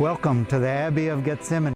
Welcome to the Abbey of Gethsemane.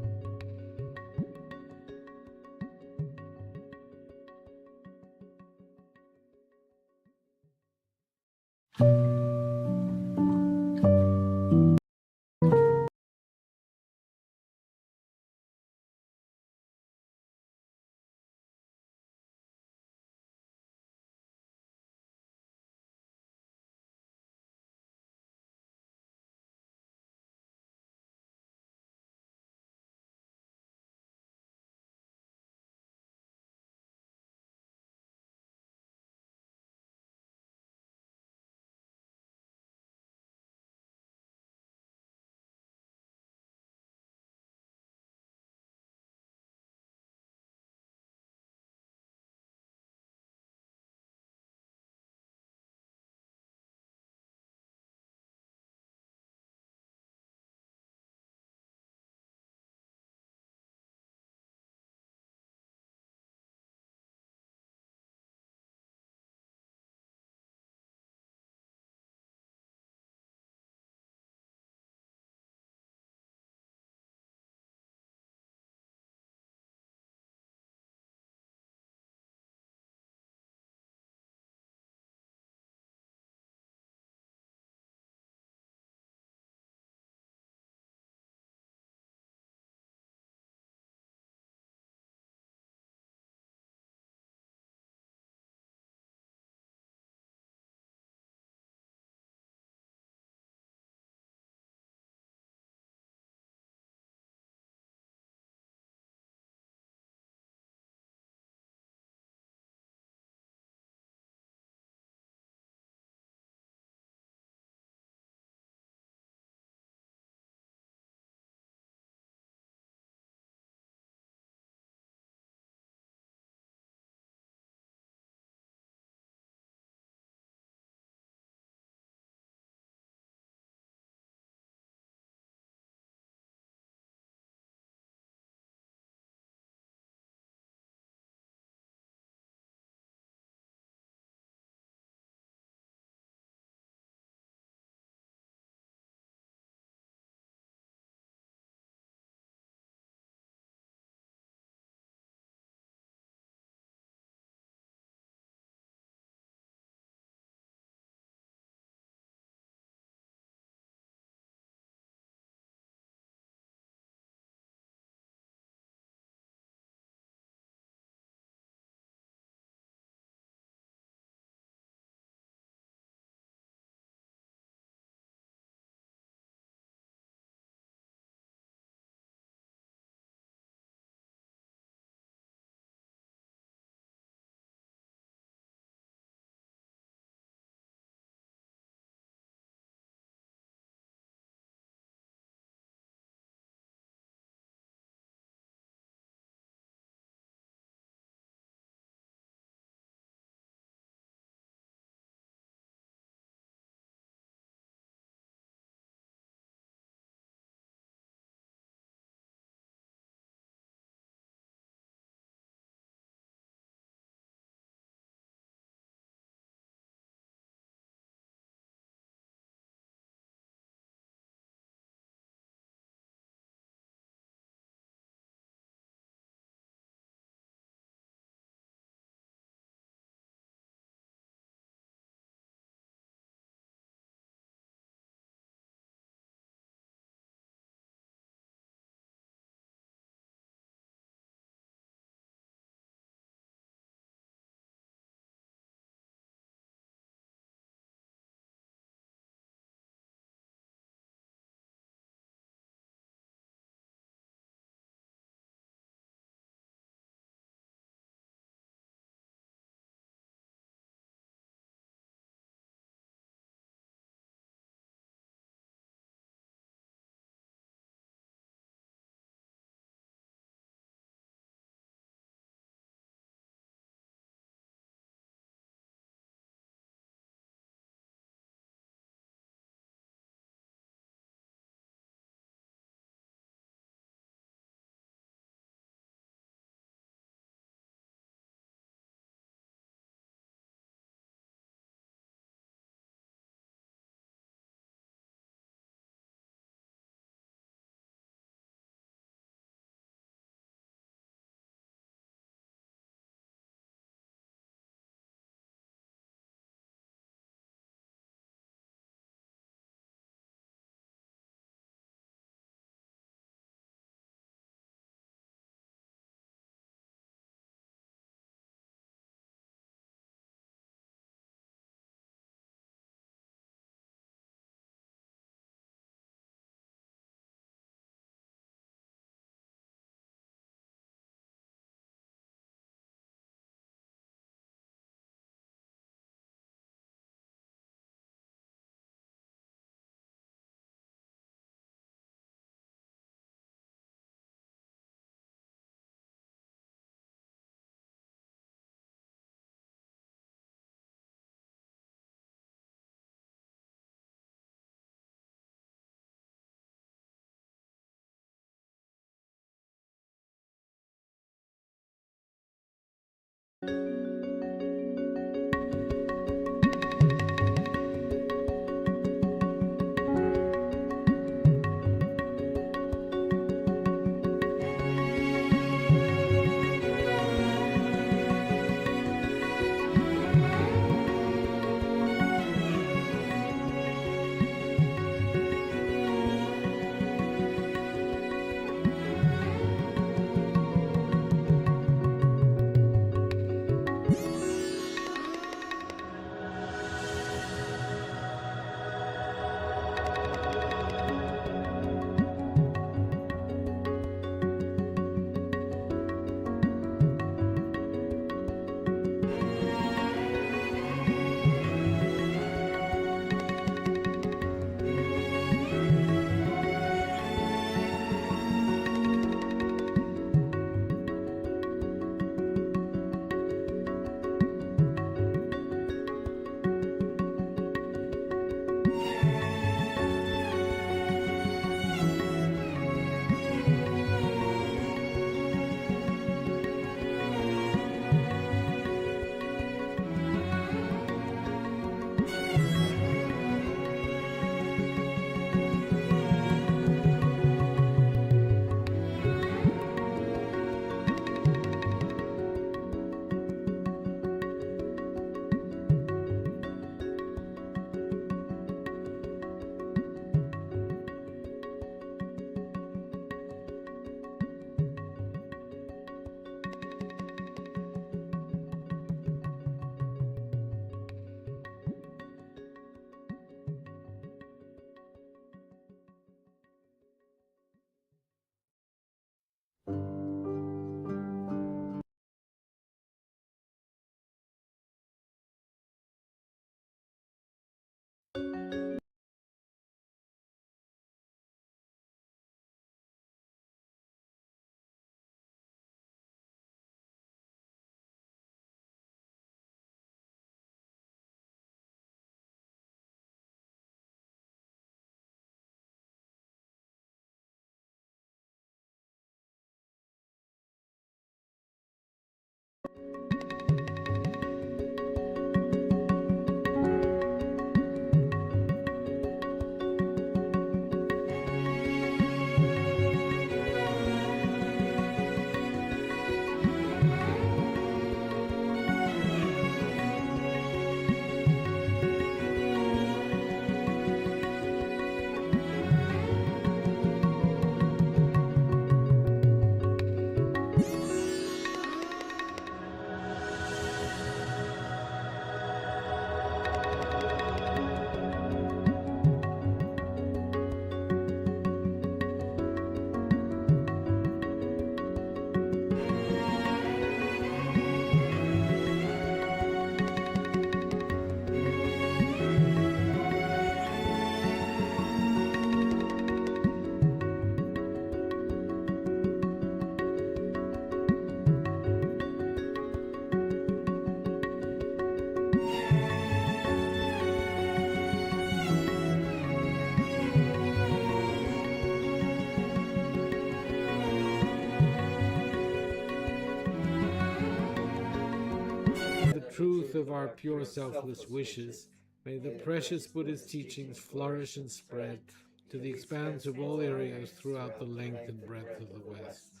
Truth of our pure selfless wishes, may the precious Buddhist teachings flourish and spread to the expanse of all areas throughout the length and breadth of the West.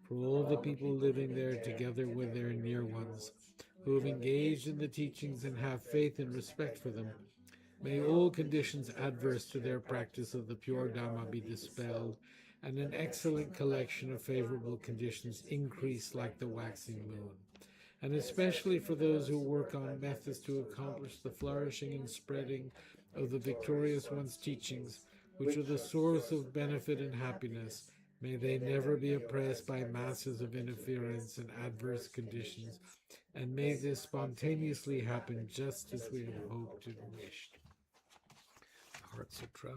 For all the people living there together with their near ones, who have engaged in the teachings and have faith and respect for them, may all conditions adverse to their practice of the pure Dhamma be dispelled, and an excellent collection of favorable conditions increase like the waxing moon. And especially for those who work on methods to accomplish the flourishing and spreading of the victorious one's teachings, which are the source of benefit and happiness, may they never be oppressed by masses of interference and adverse conditions, and may this spontaneously happen just as we have hoped and wished. Heart Sutra.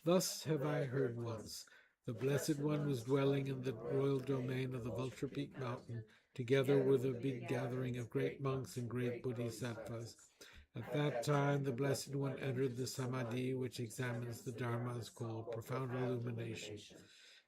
Thus have I heard once. The Blessed One was dwelling in the royal domain of the Vulture Peak Mountain, together with a big gathering of great monks and great bodhisattvas. At that time, the Blessed One entered the Samadhi, which examines the Dharmas, called profound illumination.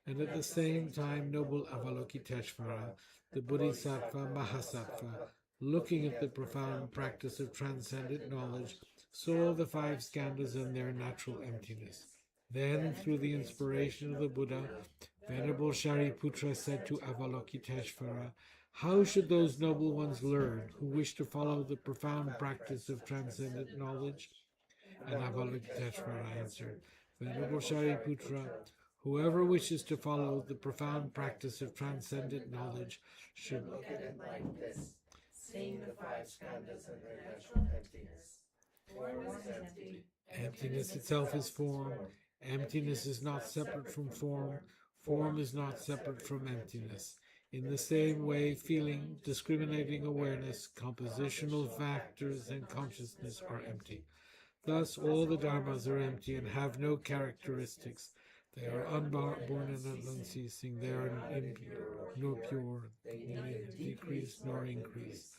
And at the same time, noble Avalokiteshvara, the Bodhisattva Mahasattva, looking at the profound practice of transcendent knowledge, saw the five skandhas in their natural emptiness. Then, through the inspiration of the Buddha, Venerable Shariputra said to Avalokiteshvara, "How should those noble ones learn who wish to follow the profound practice of transcendent knowledge?" And Avalokiteshvara answered, "Venerable Shariputra, whoever wishes to follow the profound practice of transcendent knowledge should look at it like this, seeing the five skandhas in their natural emptiness. Form is empty. Emptiness itself is form. Emptiness is not separate from form. Form is not separate from emptiness. In the same way, feeling, discriminating awareness, compositional factors, and consciousness are empty. Thus, all the dharmas are empty and have no characteristics. They are unborn and unceasing. They are impure, nor pure. They neither decrease nor increase.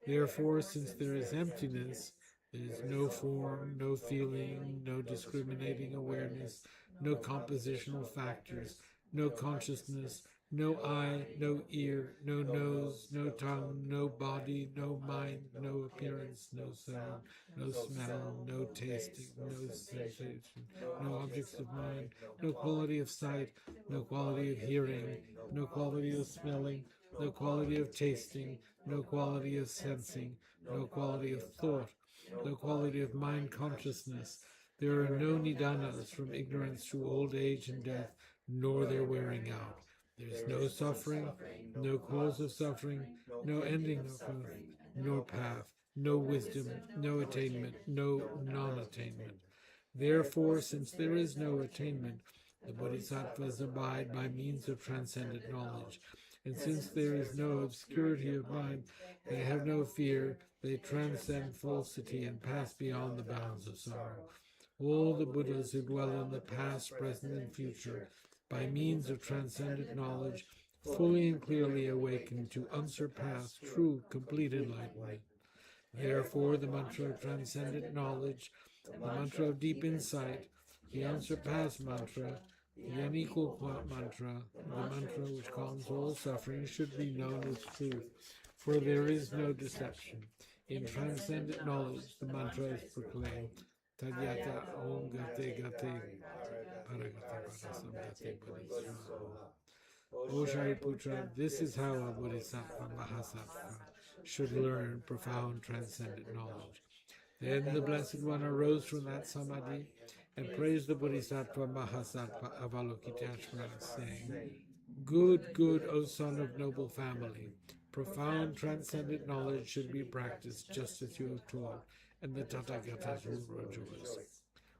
Therefore, since there is emptiness, there is no form, no feeling, no discriminating awareness, no compositional factors, no consciousness, no eye, no ear, no nose, no tongue, no body, no mind, no appearance, no sound, no smell, no tasting, no sensation, no objects of mind, no quality of sight, no quality of hearing, no quality of smelling, no quality of tasting, no quality of sensing, no quality of thought, no quality of mind consciousness. There are no nidanas from ignorance through old age and death, nor their wearing out. There is no suffering, no cause of suffering, no ending of suffering, no path, no wisdom, no attainment, no non-attainment. Therefore, since there is no attainment, the bodhisattvas abide by means of transcendent knowledge. And since there is no obscurity of mind, they have no fear, they transcend falsity and pass beyond the bounds of sorrow. All the Buddhas who dwell in the past, present, and future, by means of transcendent knowledge, fully and clearly awaken to unsurpassed, true, complete enlightenment. Therefore, the mantra of transcendent knowledge, the mantra of deep insight, the unsurpassed mantra, the unequal mantra, the mantra which calms all suffering, should be known as truth, for there is no deception. In transcendent knowledge, the mantra is proclaimed, Tadyata Om Gate Gate Paragate Parasamgate Bodhisattva. O Shariputra, this is how a Bodhisattva Mahasattva should learn profound transcendent knowledge. Then the Blessed One arose from that samadhi and praised the Bodhisattva Mahasattva Avalokiteshvara, saying, Good, good, O son of noble family, profound transcendent knowledge should be practiced just as you have taught, and the Tathagatas will rejoice.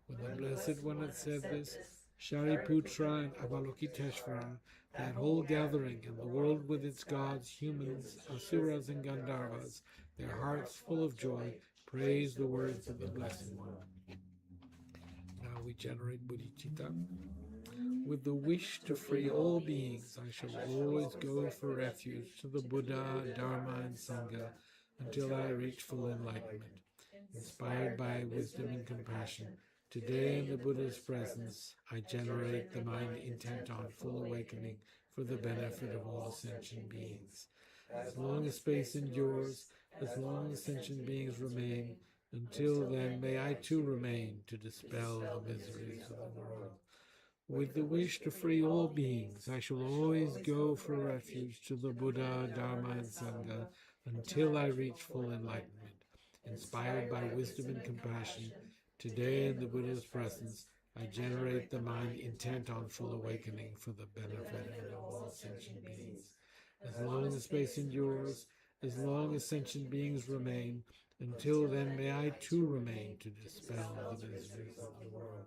When the Blessed One had said this, Shariputra and Avalokiteshvara, that whole gathering, and the world with its gods, humans, asuras, and Gandharvas, their hearts full of joy, praise the words of the Blessed One. Now we generate bodhicitta. With the wish to free all beings, I shall always go for refuge to the Buddha, Dharma, and Sangha until I reach full enlightenment. Inspired by wisdom and compassion, today in the Buddha's presence, I generate the mind intent on full awakening for the benefit of all sentient beings. As long as space endures, as long as sentient beings remain, until then may I too remain to dispel the miseries of the world. With the wish to free all beings, I shall always go for refuge to the Buddha, Dharma, and Sangha until I reach full enlightenment. Inspired by wisdom and compassion, today in the Buddha's presence, I generate the mind intent on full awakening for the benefit of all sentient beings. As long as space endures, as long as sentient beings remain, until then may I too remain to dispel the miseries of the world.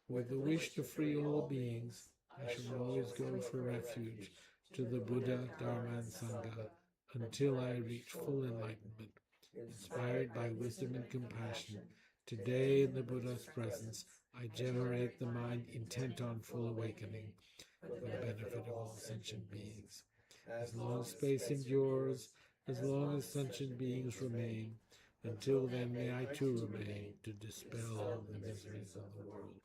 With the wish to free all beings, I shall always go for refuge to the Buddha, Dharma, and Sangha until I reach full enlightenment. Inspired by wisdom and compassion, today in the Buddha's presence, I generate the mind intent on full awakening for the benefit of all sentient beings. As long as space endures, as long as sentient beings remain, until then may I too remain to dispel the miseries of the world.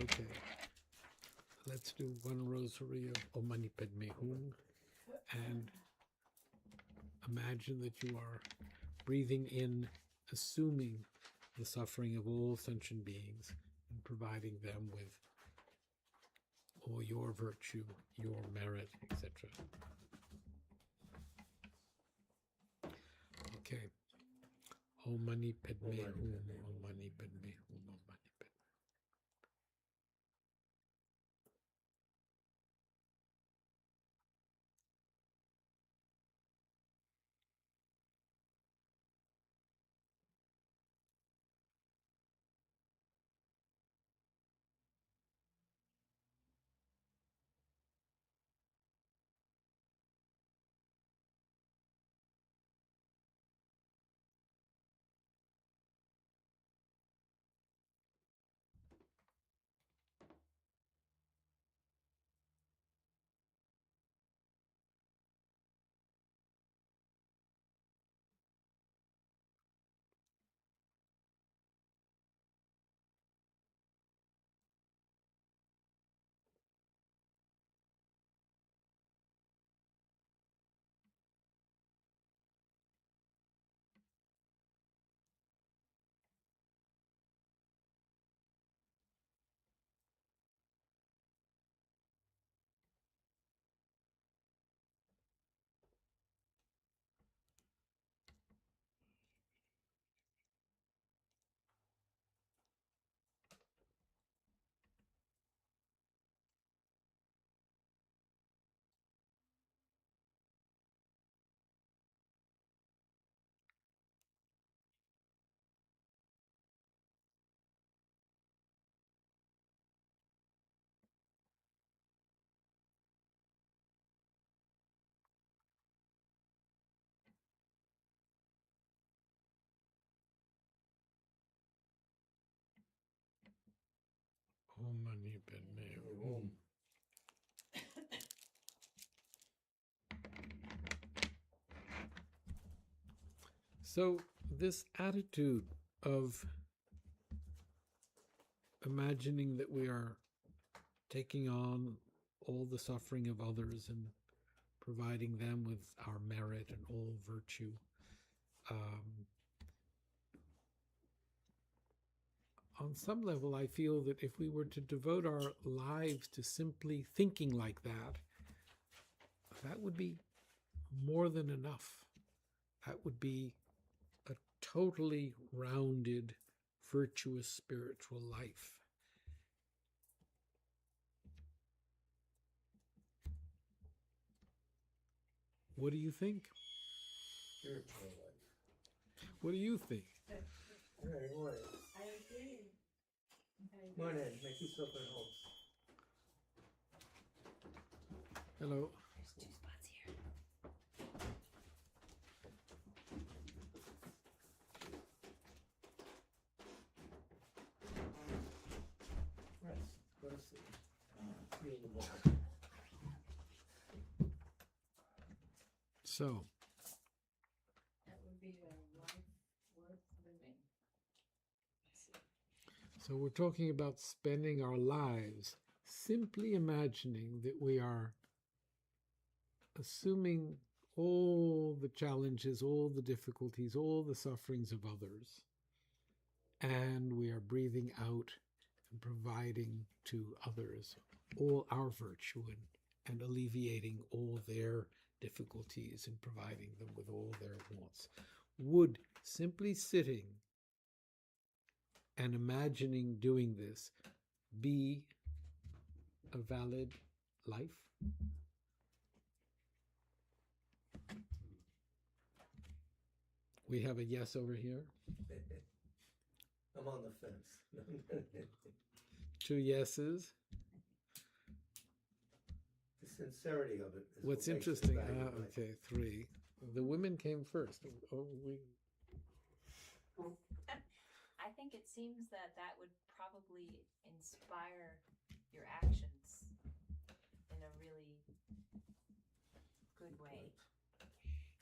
Okay, let's do one rosary of Om Mani Padme Hum, and imagine that you are breathing in, assuming the suffering of all sentient beings and providing them with all your virtue, your merit, etc. Okay. Om Mani Padme Hum, Om Mani Padme Hum, Om Mani Padme. Om Mani Padme Hum. So this attitude of imagining that we are taking on all the suffering of others and providing them with our merit and all virtue, on some level, I feel that if we were to devote our lives to simply thinking like that, that would be more than enough. That would be a totally rounded, virtuous spiritual life. What do you think? Spiritual life. What do you think? Very well. I agree. Come on in, make yourself at home. Hello. There's 2 spots here. Rest, go to sleep. Feel the ball. So, That would be a life worth living. so we're talking about spending our lives simply imagining that we are assuming all the challenges, all the difficulties, all the sufferings of others, and we are breathing out and providing to others all our virtue and alleviating all their difficulties and providing them with all their wants. Would simply sitting and imagining doing this be a valid life? We have a yes over here. I'm on the fence. 2 yeses. The sincerity of it is What's what makes it interesting, valuable. okay, 3. The women came first. Oh, I think it seems that that would probably inspire your actions in a really good way.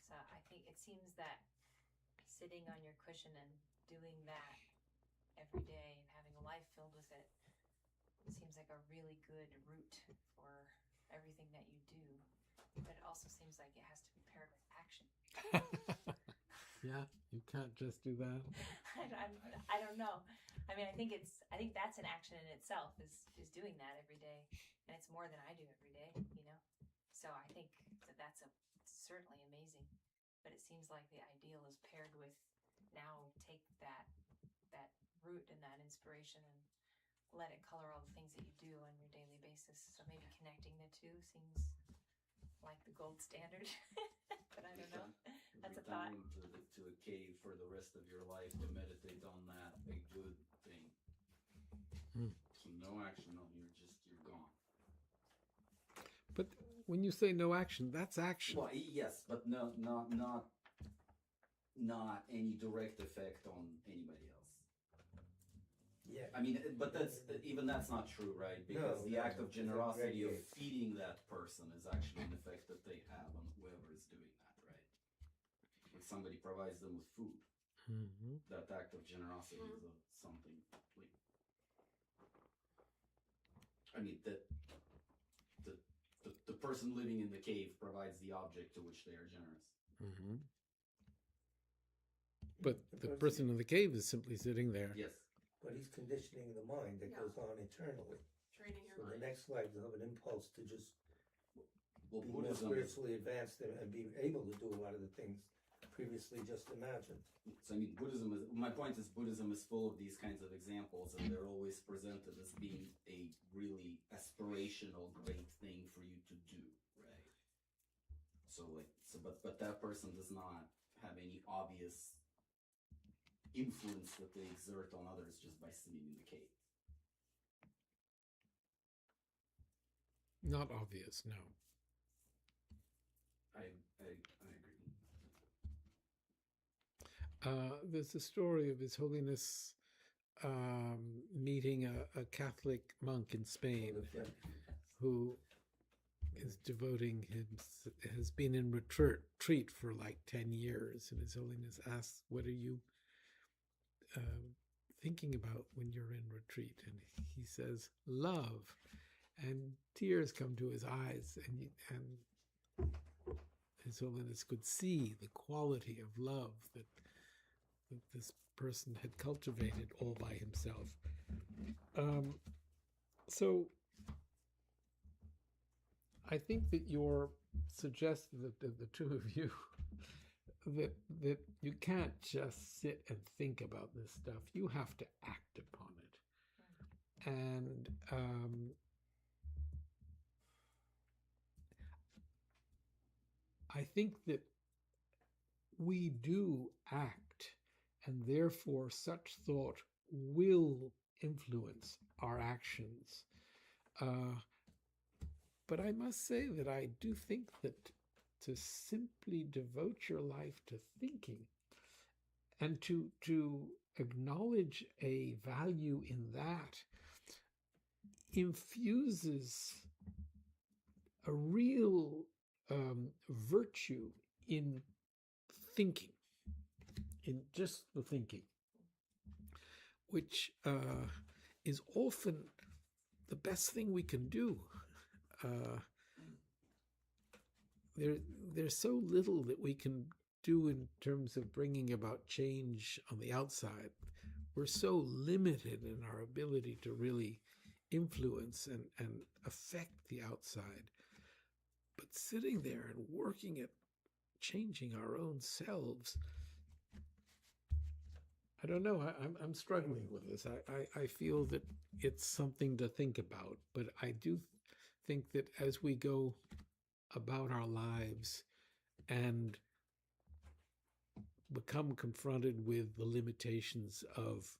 So I think it seems that sitting on your cushion and doing that every day and having a life filled with it seems like a really good route for everything that you do, but it also seems like it has to be paired with action. Yeah, you can't just do that. I don't know. I mean, I think that's an action in itself is doing that every day, and it's more than I do every day, you know. So I think that's certainly amazing, but it seems like the ideal is paired with now take that root and that inspiration and let it color all the things that you do on your daily basis. So maybe connecting the two seems like the gold standard, but I don't know. That's a thought. Returning to a cave for the rest of your life to meditate on that, a good thing. So no action, no, you're gone. But when you say no action, that's action. Well, yes, but not any direct effect on anybody else. Yeah. I mean, but that's not true, right? Because the act of generosity of feeding that person is actually an effect that they have on whoever is doing that, right? When somebody provides them with food, that act of generosity is something like, I mean, the person living in the cave provides the object to which they are generous. But the person in the cave is simply sitting there. Yes. But he's conditioning the mind that goes on eternally. Training your So mind. the next life will have an impulse to just Well, be more Buddhism. spiritually advanced and be able to do a lot of the things previously just imagined. So I mean, my point is Buddhism is full of these kinds of examples, and they're always presented as being a really aspirational, great thing for you to do, right? But that person does not have any obvious influence that they exert on others just by sitting in the cave. Not obvious, no. I agree. There's a story of His Holiness meeting a Catholic monk in Spain who is has been in retreat for like 10 years. And His Holiness asks, what are you thinking about when you're in retreat? And he says, love. And tears come to his eyes, and His Holiness could see the quality of love that this person had cultivated all by himself. So I think that you're suggesting that the two of you that you can't just sit and think about this stuff. You have to act upon it. And I think that we do act, and therefore such thought will influence our actions. But I must say that I do think that to simply devote your life to thinking and to acknowledge a value in that infuses a real virtue in thinking, in just the thinking, which is often the best thing we can do. There's so little that we can do in terms of bringing about change on the outside. We're so limited in our ability to really influence and affect the outside. But sitting there and working at changing our own selves, I don't know, I'm struggling with this. I feel that it's something to think about, but I do think that as we go about our lives and become confronted with the limitations of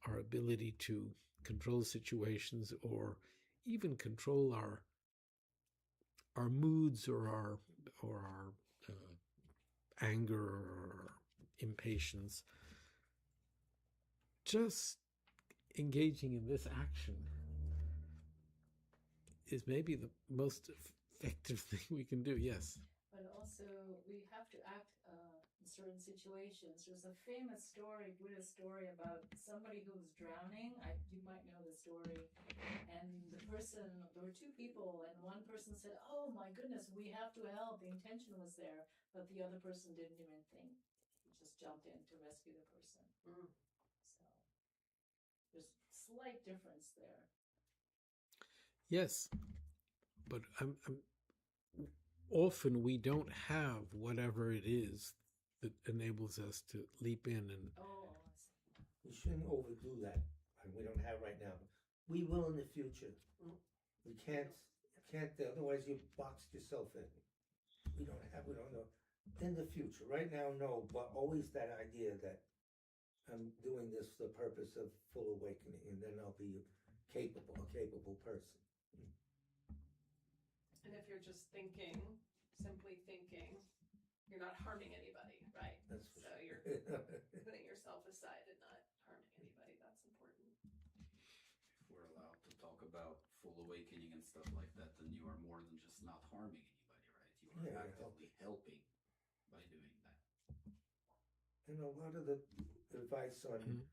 our ability to control situations or even control our moods or our anger or impatience, just engaging in this action is maybe the most effective thing we can do. Yes. But also we have to act in certain situations. There's a famous story, Buddhist story, about somebody who was drowning. You might know the story. And there were two people, and one person said, "Oh my goodness, we have to help." The intention was there, but the other person didn't even think. He just jumped in to rescue the person. So there's slight difference there. Yes, but often we don't have whatever it is that enables us to leap in and. Oh, We shouldn't overdo that, and we don't have right now. We will in the future. We can't, otherwise you boxed yourself in. We don't know. In the future, right now, no, but always that idea that I'm doing this for the purpose of full awakening, and then I'll be a capable person. And if you're just simply thinking, you're not harming anybody, right? That's for so sure. You're putting yourself aside and not harming anybody. That's important. If we're allowed to talk about full awakening and stuff like that, then you are more than just not harming anybody, right? You are actively helping by doing that. And a lot of the advice on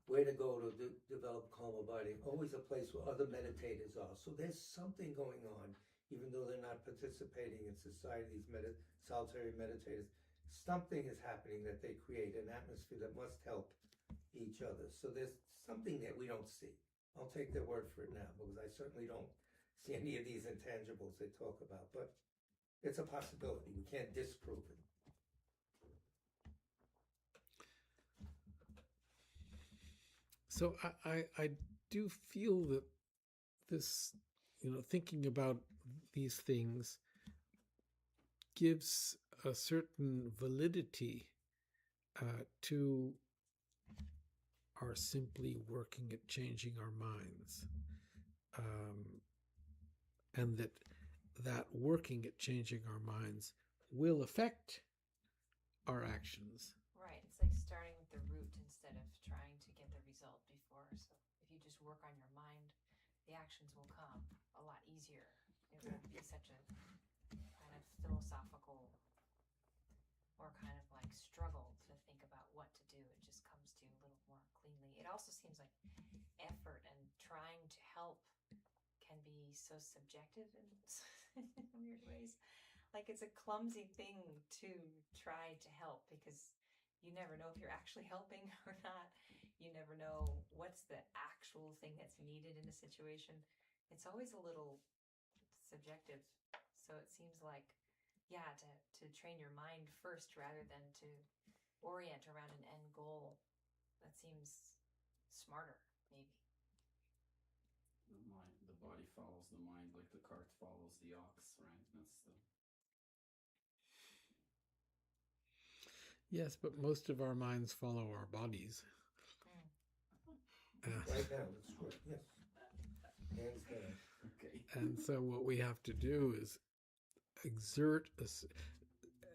where to go to develop calm abiding, always a place where other meditators are. So there's something going on, even though they're not participating in society, these solitary meditators. Something is happening that they create, an atmosphere that must help each other. So there's something that we don't see. I'll take their word for it now, because I certainly don't see any of these intangibles they talk about. But it's a possibility. We can't disprove it. So I do feel that this, thinking about these things gives a certain validity to our simply working at changing our minds, and that working at changing our minds will affect our actions. Right. It's like starting with the root instead of trying to get the result before. So if you just work on your mind, the actions will come a lot easier. It won't be such a kind of philosophical or kind of like struggle to think about what to do. It just comes to you a little more cleanly. It also seems like effort and trying to help can be so subjective in weird ways. Like it's a clumsy thing to try to help because you never know if you're actually helping or not. You never know what's the actual thing that's needed in a situation. It's always a little subjective. So it seems like, to train your mind first rather than to orient around an end goal. That seems smarter, maybe. The body follows the mind like the cart follows the ox, right? That's the... Yes, but most of our minds follow our bodies. Right now, that's true. Yes. Hands down. Okay. And so what we have to do is exert us.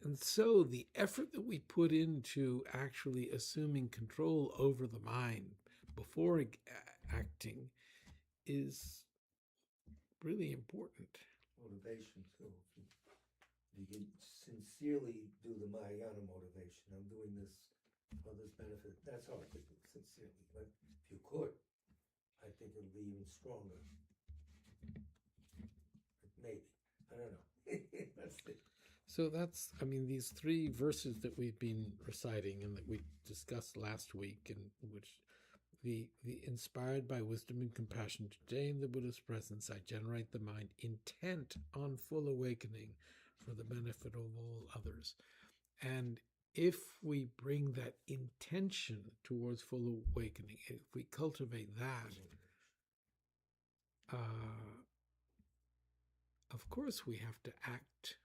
And so the effort that we put into actually assuming control over the mind before acting is really important. Motivation too. If you can sincerely do the Mahayana motivation, I'm doing this for others' benefit. That's hard to do sincerely, but if you could, I think it would be even stronger. Maybe. I don't know. That's it. So these three verses that we've been reciting and that we discussed last week, and which the inspired by wisdom and compassion, today in the Buddha's presence, I generate the mind intent on full awakening for the benefit of all others. And if we bring that intention towards full awakening, if we cultivate that, of course we have to act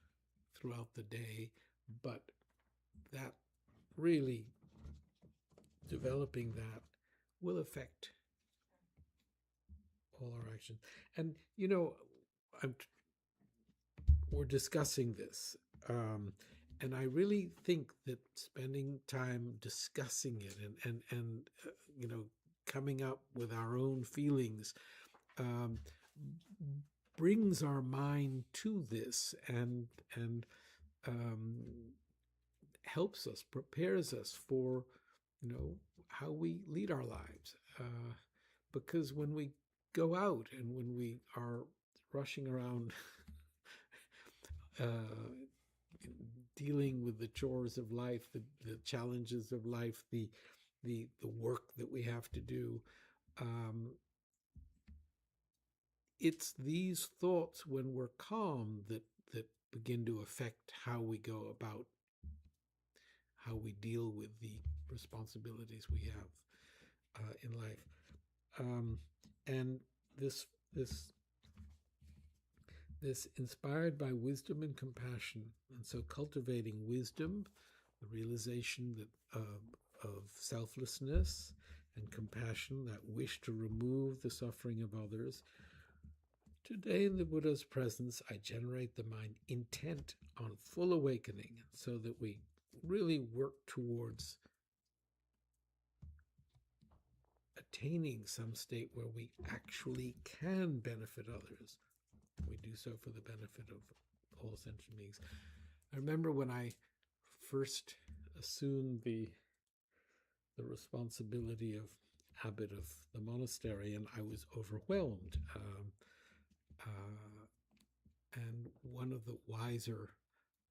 throughout the day, but that really developing that will affect all our actions. And we're discussing this, and I really think that spending time discussing it and coming up with our own feelings brings our mind to this and helps us, prepares us for, how we lead our lives. Because when we go out and when we are rushing around dealing with the chores of life, the challenges of life, the work that we have to do, it's these thoughts when we're calm that begin to affect how we go about, how we deal with the responsibilities we have in life. And this inspired by wisdom and compassion, and so cultivating wisdom, the realization that of selflessness, and compassion, that wish to remove the suffering of others. Today in the Buddha's presence, I generate the mind intent on full awakening, so that we really work towards attaining some state where we actually can benefit others. We do so for the benefit of all sentient beings. I remember when I first assumed the responsibility of abbot of the monastery, and I was overwhelmed. And one of the wiser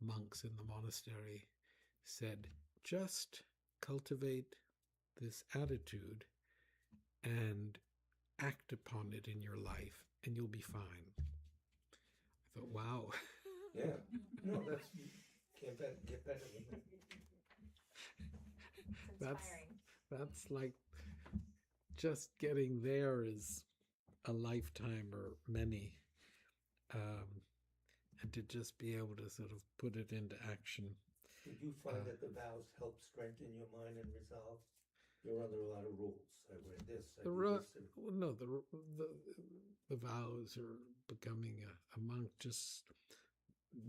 monks in the monastery said, just cultivate this attitude and act upon it in your life, and you'll be fine. I thought, wow. Yeah. No, that's, can't get better than that. It's inspiring. That's like, just getting there is a lifetime or many. And to just be able to sort of put it into action. Did you find that the vows help strengthen your mind and resolve? You're under a lot of rules. I read this. I did this. No, the vows or becoming a monk just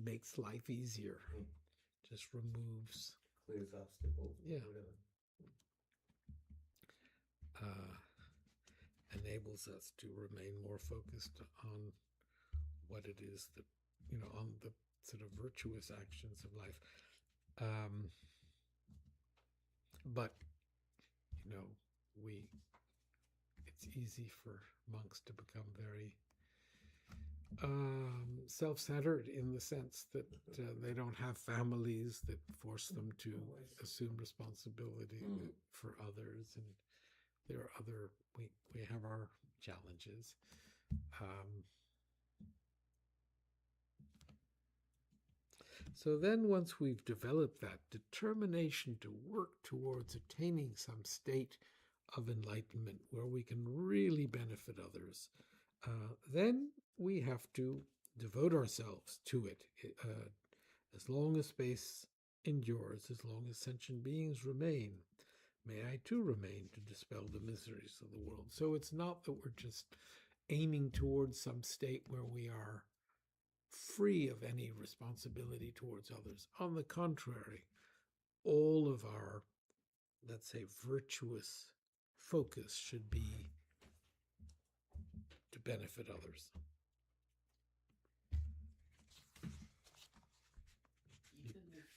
makes life easier. Just removes, Clears obstacles. Yeah. Whatever. Enables us to remain more focused on what it is that, on the sort of virtuous actions of life. But, it's easy for monks to become very self-centered, in the sense that they don't have families that force them to assume responsibility for others, and there are other, we have our challenges. So then, once we've developed that determination to work towards attaining some state of enlightenment where we can really benefit others, then we have to devote ourselves to it. As long as space endures, as long as sentient beings remain, may I too remain to dispel the miseries of the world. So it's not that we're just aiming towards some state where we are free of any responsibility towards others. On the contrary, all of our, let's say, virtuous focus should be to benefit others. Even if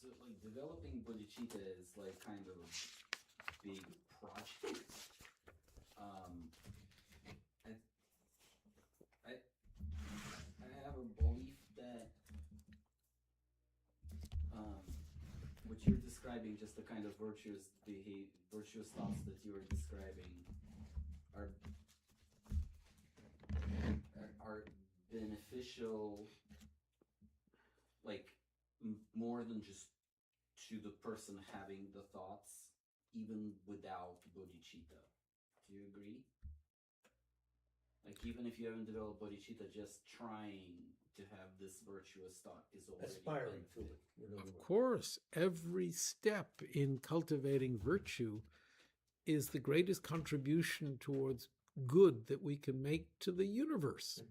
so like developing bodhicitta is like kind of a big project. I have a belief that what you're describing, just the kind of virtuous thoughts that you were describing, are beneficial, like more than just to the person having the thoughts, even without bodhicitta. Do you agree? Like, even if you haven't developed bodhicitta, just trying to have this virtuous thought is already Aspiring to benefit. it. Of course, every step in cultivating virtue is the greatest contribution towards good that we can make to the universe.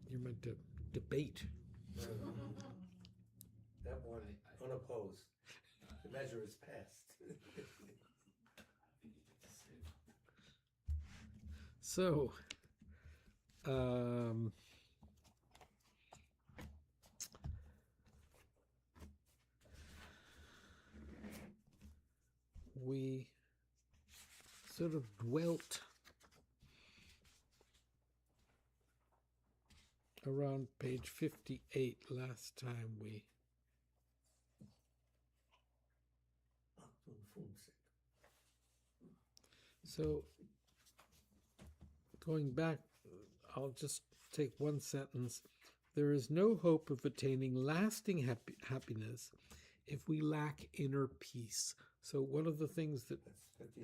You're meant to debate. That one, unopposed. The measure is passed. So, we sort of dwelt around page 58 last time we so going back, I'll just take one sentence. There is no hope of attaining lasting happiness if we lack inner peace. So one of the things that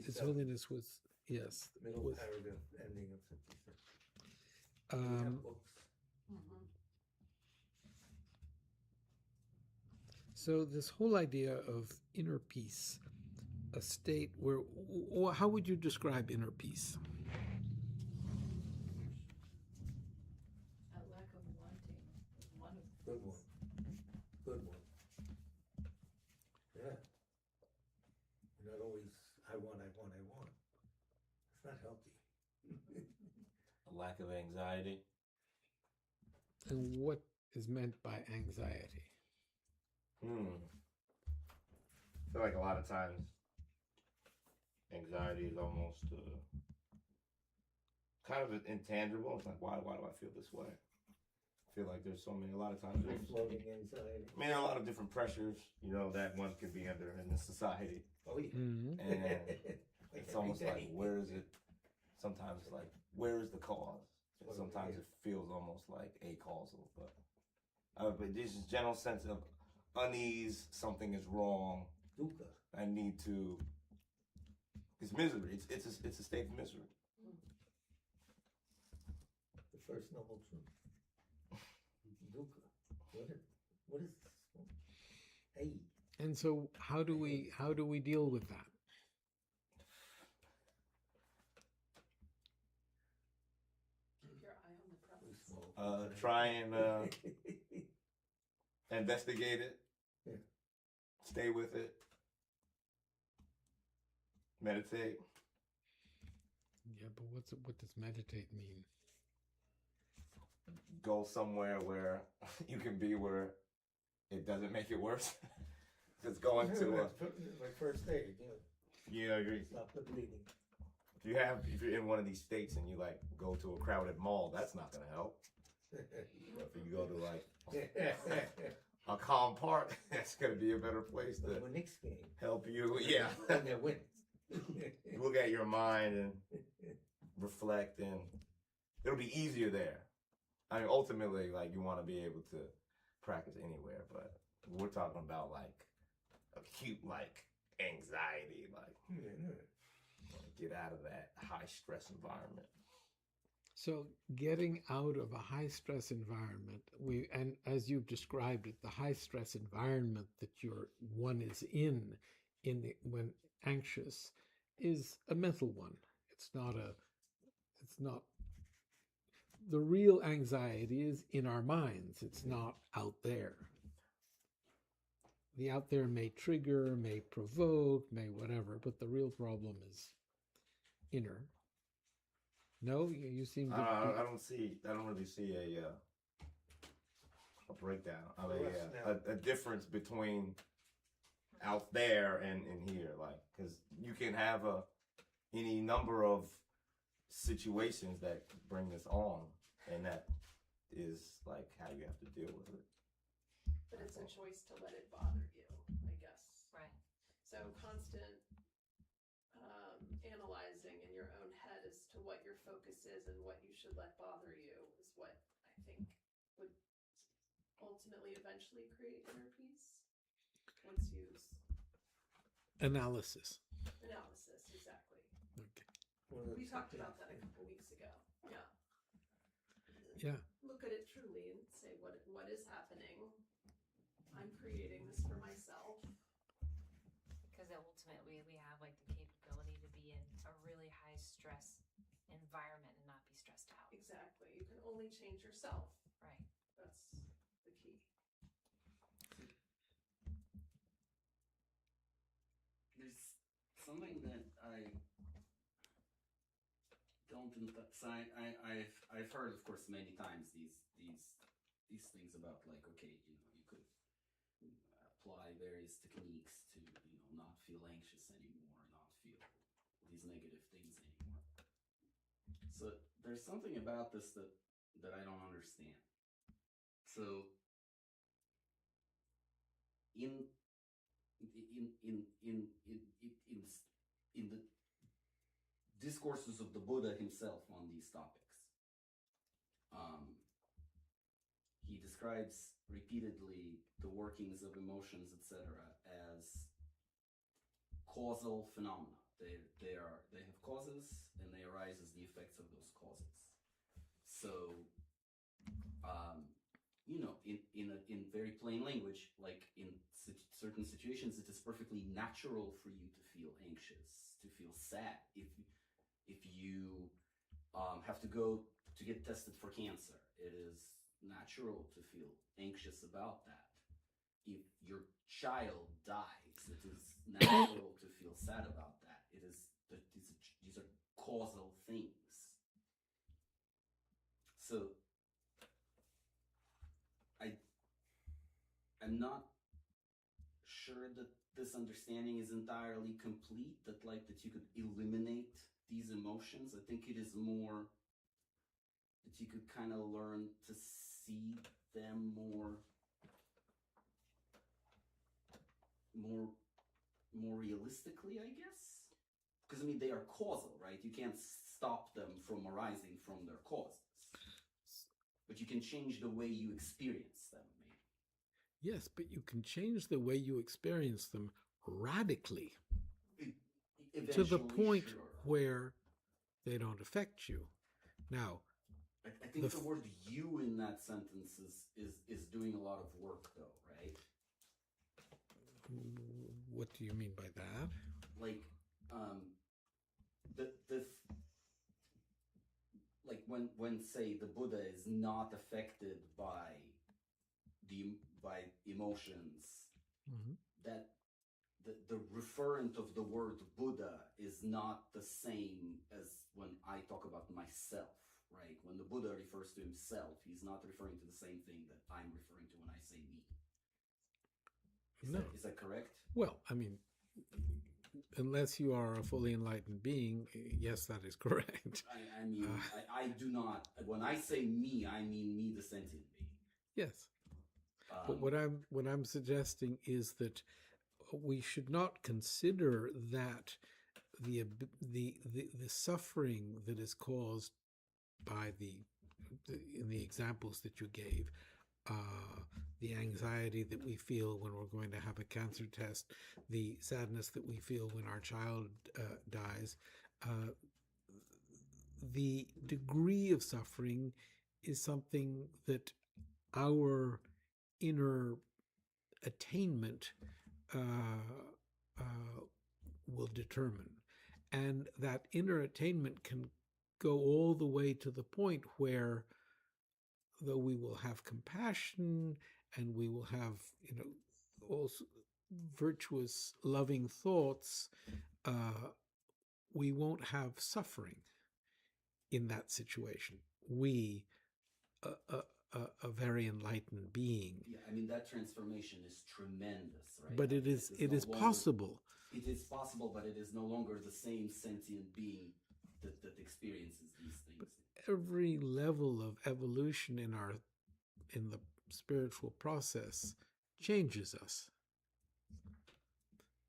His Holiness was, yes, Middle was, paragraph, ending of 56. We um, have books. so this whole idea of inner peace, a state where, how would you describe inner peace? A lack of wanting is one of the Good things. one. Good one. Yeah. Not always, I want. It's not healthy. A lack of anxiety. And what is meant by anxiety? I feel like a lot of times anxiety is almost kind of intangible. It's like, why do I feel this way? I feel like there's a lot of times there's, Floating anxiety. I mean, a lot of different pressures, that one could be under in this society. Oh, yeah. Mm-hmm. And Like it's almost every like, day. where is it? Sometimes it's like, where is the cause? And Well, sometimes yeah. it feels almost like acausal, but there's this general sense of unease, something is wrong. Dukkha. I need to. It's misery. It's a state of misery. The first noble truth. Dukkha. What is this? Hey. And so how do we deal with that? Keep your eye on the prize. Try and investigate it. Yeah. Stay with it. Meditate. Yeah, but what does meditate mean? Go somewhere where you can be where it doesn't make it worse. Just going to like first aid, yeah, I agree. stop the bleeding. If you're in one of these states and you like go to a crowded mall, that's not gonna help. If you go to like a calm park, that's gonna be a better place to The Knicks game. help you. Yeah. And they're winning. Look at your mind and reflect, and it'll be easier there. I mean, ultimately, like, you want to be able to practice anywhere, but we're talking about like acute, like, anxiety, like get out of that high stress environment. So getting out of a high stress environment, and as you've described it, the high stress environment that one is when anxious is a mental one. It's not the real anxiety is in our minds. It's not out there. The out there may trigger, may provoke, may whatever, but the real problem is inner. No, you seem to. I don't really see a breakdown. I mean, a difference between out there and in here, like, because you can have any number of situations that bring this on, and that is like how you have to deal with it. But it's a choice to let it bother you, I guess. Right. So constant analyzing in your own head as to what your focus is and what you should let bother you is what I think would ultimately eventually create inner peace. Once you Analysis. exactly. Okay. We talked about that a couple weeks ago. Yeah. Yeah. Look at it truly and say what is happening. I'm creating this for myself. Because ultimately we have like the capability to be in a really high stress environment and not be stressed out. Exactly. You can only change yourself. Right. That's the key. There's something that I don't don't. So I've heard, of course, many times these things about like, okay, you could apply various techniques to not feel anxious anymore, not feel these negative things anymore. So there's something about this that I don't understand. So in the discourses of the Buddha himself on these topics, he describes repeatedly the workings of emotions, etc., as causal phenomena. They have causes and they arise as the effects of those causes. So, in very plain language, like in certain situations, it is perfectly natural for you to feel anxious, to feel sad. If you have to go to get tested for cancer, it is natural to feel anxious about that. If your child dies, it is natural to feel sad about that. These are causal things. So I'm not sure that this understanding is entirely complete, that you could eliminate these emotions. I think it is more that you could kind of learn to see them more realistically, I guess. Because they are causal, right? You can't stop them from arising from their causes. But you can change the way you experience them, maybe. Yes, but you can change the way you experience them radically to the point where they don't affect you. Now, I think the word "you" in that sentence is doing a lot of work, though, right? What do you mean by that? Like, when say the Buddha is not affected by emotions, that the referent of the word Buddha is not the same as when I talk about myself, right? When the Buddha refers to himself, he's not referring to the same thing that I'm referring to when I say me. Is that correct? Well, unless you are a fully enlightened being, yes, that is correct. I do not. When I say me, I mean me, the sentient being. Yes. But what I'm suggesting is that we should not consider that the suffering that is caused by in the examples that you gave, the anxiety that we feel when we're going to have a cancer test, the sadness that we feel when our child dies, the degree of suffering is something that our inner attainment will determine. And that inner attainment can go all the way to the point where, though we will have compassion and we will have, also virtuous, loving thoughts, we won't have suffering in that situation. We, a very enlightened being. Yeah, that transformation is tremendous, right? But it is possible. It is possible, but it is no longer the same sentient being that experiences these things. Every level of evolution in the spiritual process changes us.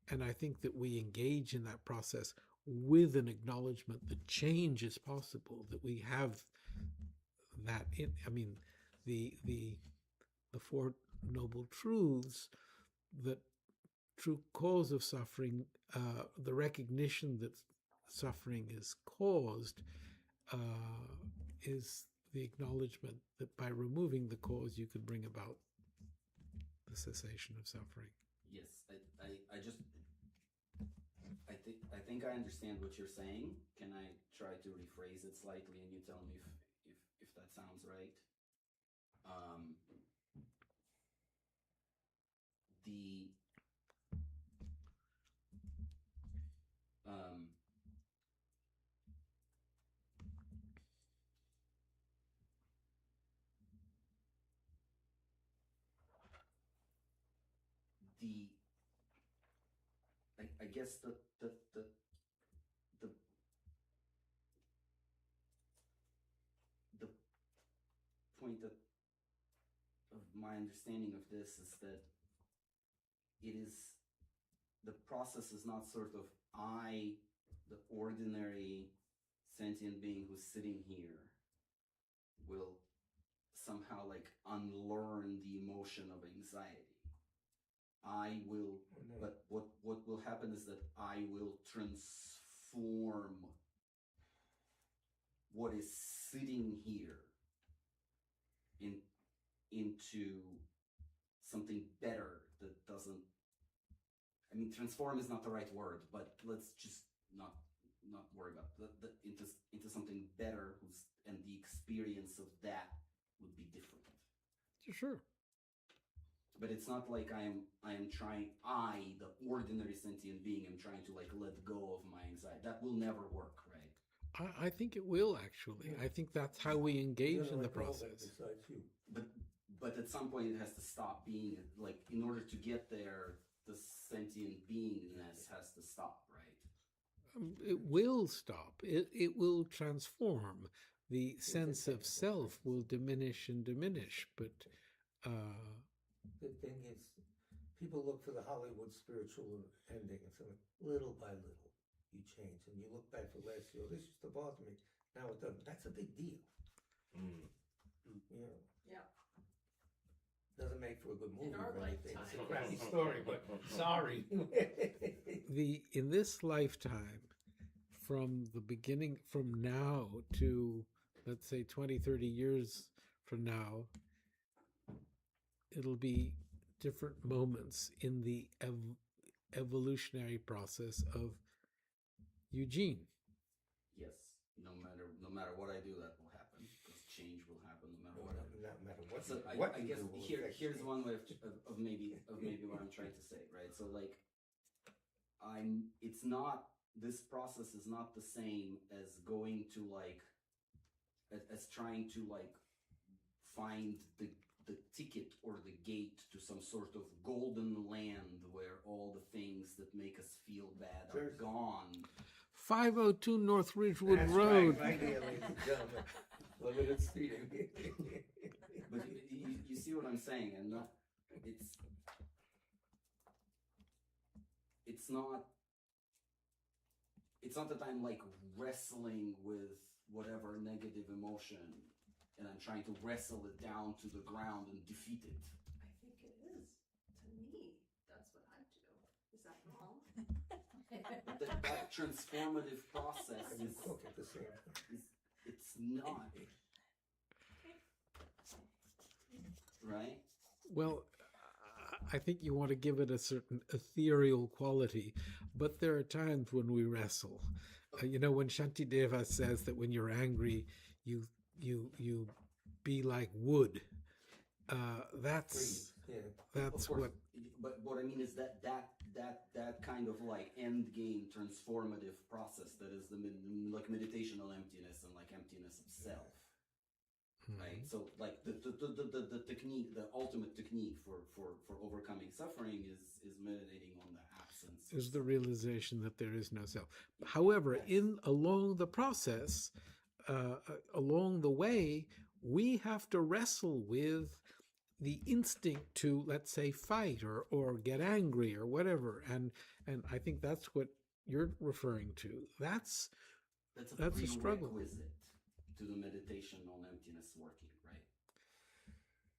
And I think that we engage in that process with an acknowledgement that change is possible, that we have that the Four Noble Truths, that true cause of suffering, the recognition that suffering is caused, is the acknowledgement that by removing the cause, you could bring about the cessation of suffering. Yes, I think I understand what you're saying. Can I try to rephrase it slightly, and you tell me if that sounds right? the I guess the point that of my understanding of this is that it is the process is not sort of I, the ordinary sentient being who's sitting here, will somehow like unlearn the emotion of anxiety. I will, but what will happen is that I will transform what is sitting here into something better that doesn't, I mean, transform is not the right word, but let's just not worry about into something better, and the experience of that would be different. Sure. But it's not like I am trying, the ordinary sentient being, am trying to like let go of my anxiety. That will never work, right? I think it will, actually. I think that's how we engage in the process. But at some point it has to stop being, like, in order to get there, the sentient beingness has to stop, right? It will stop. It will transform. The sense of self will diminish and diminish, but the thing is, people look for the Hollywood spiritual ending, and so little by little you change, and you look back for last year, this used to bother me, now it doesn't. That's a big deal. You know. Yeah. Doesn't make for a good movie In our or anything. lifetime. It's a crappy story, but sorry. in this lifetime, from the beginning, from now to, let's say, 20, 30 years from now, it'll be different moments in the evolutionary process of Eugene. Yes, no matter what I do, that will happen, because change will happen no matter what I do. No matter what. So I guess here's one way of maybe what I'm trying to say, right? So like, it's not, this process is not the same as going to like, as trying to like find the ticket or the gate to some sort of golden land where all the things that make us feel bad are gone. 502 North Ridgewood That's Road. right here, ladies and gentlemen. Limited speeding. But you see what I'm saying, and it's not that I'm like wrestling with whatever negative emotion and I'm trying to wrestle it down to the ground and defeat it. I think it is. To me, that's what I do. Is that wrong? That transformative process And you cook at the same time. it's not. Right? Well, I think you want to give it a certain ethereal quality, but there are times when we wrestle. When Shantideva says that when you're angry, you be like wood. That's what. But what I mean is that kind of like end game transformative process that is like meditational emptiness and like emptiness of self. Right, so like the technique, the ultimate technique for overcoming suffering is meditating on the absence. Is the realization that there is no self. However, along the process, along the way, we have to wrestle with the instinct to, let's say, fight or get angry or whatever, and I think that's what you're referring to. That's a struggle. Prerequisite to the meditation on emptiness working, right?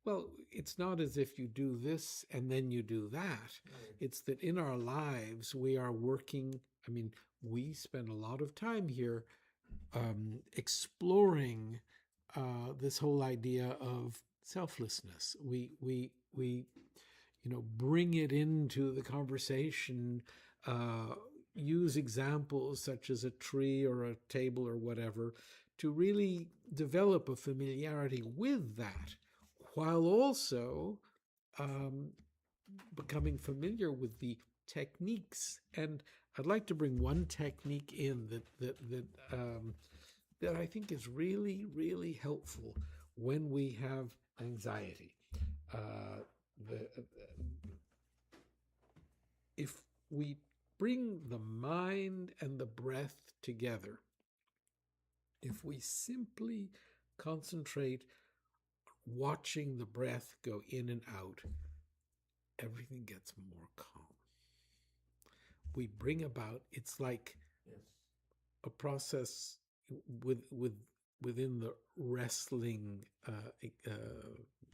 Well, it's not as if you do this and then you do that. Right. It's that in our lives we are working. I mean, we spend a lot of time here exploring this whole idea of selflessness. We bring it into the conversation. Use examples such as a tree or a table or whatever to really develop a familiarity with that, while also becoming familiar with the techniques. And I'd like to bring one technique in that I think is really, really helpful when we have anxiety. if we bring the mind and the breath together, if we simply concentrate watching the breath go in and out, everything gets more calm. We bring about, it's like a process within the wrestling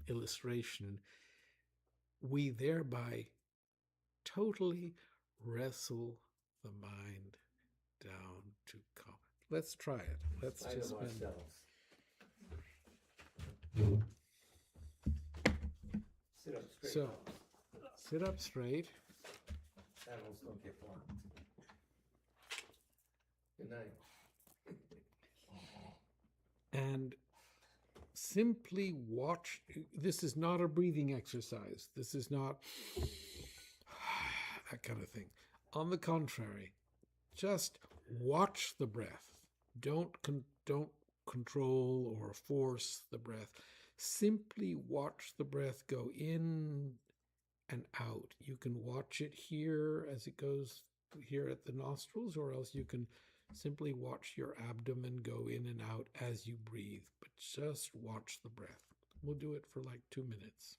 illustration. We thereby totally wrestle the mind down to calm. Let's try it. Let's just spend. Sit up straight. So, sit up straight. Animals don't get blocked. Good night. And simply watch. This is not a breathing exercise. This is not that kind of thing. On the contrary, just watch the breath. Don't control or force the breath. Simply watch the breath go in and out. You can watch it here as it goes here at the nostrils, or else you can simply watch your abdomen go in and out as you breathe, but just watch the breath. We'll do it for like 2 minutes.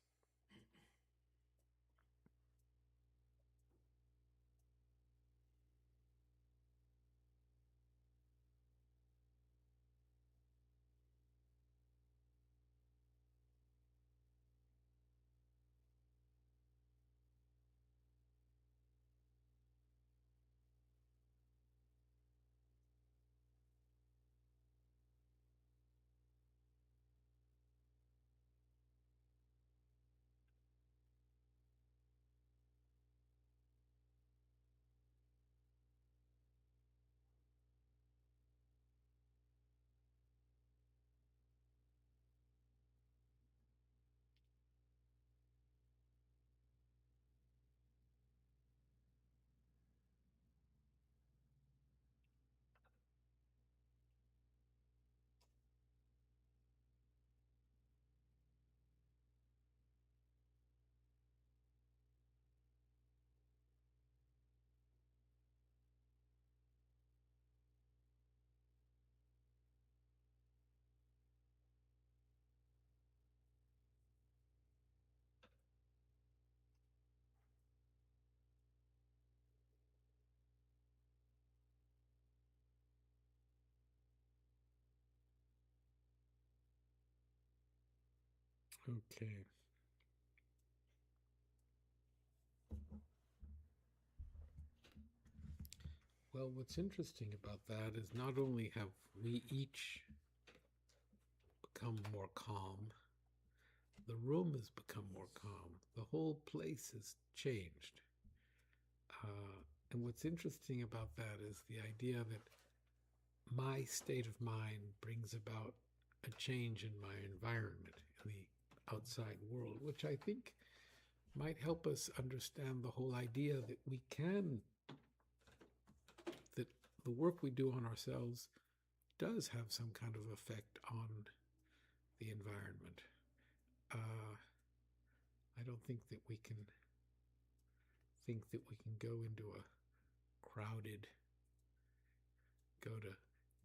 Okay. Well, what's interesting about that is not only have we each become more calm, the room has become more calm. The whole place has changed. And what's interesting about that is the idea that my state of mind brings about a change in my environment, in the outside world, which I think might help us understand the whole idea that we can, that the work we do on ourselves does have some kind of effect on the environment. I don't think that we can go into a crowded, go to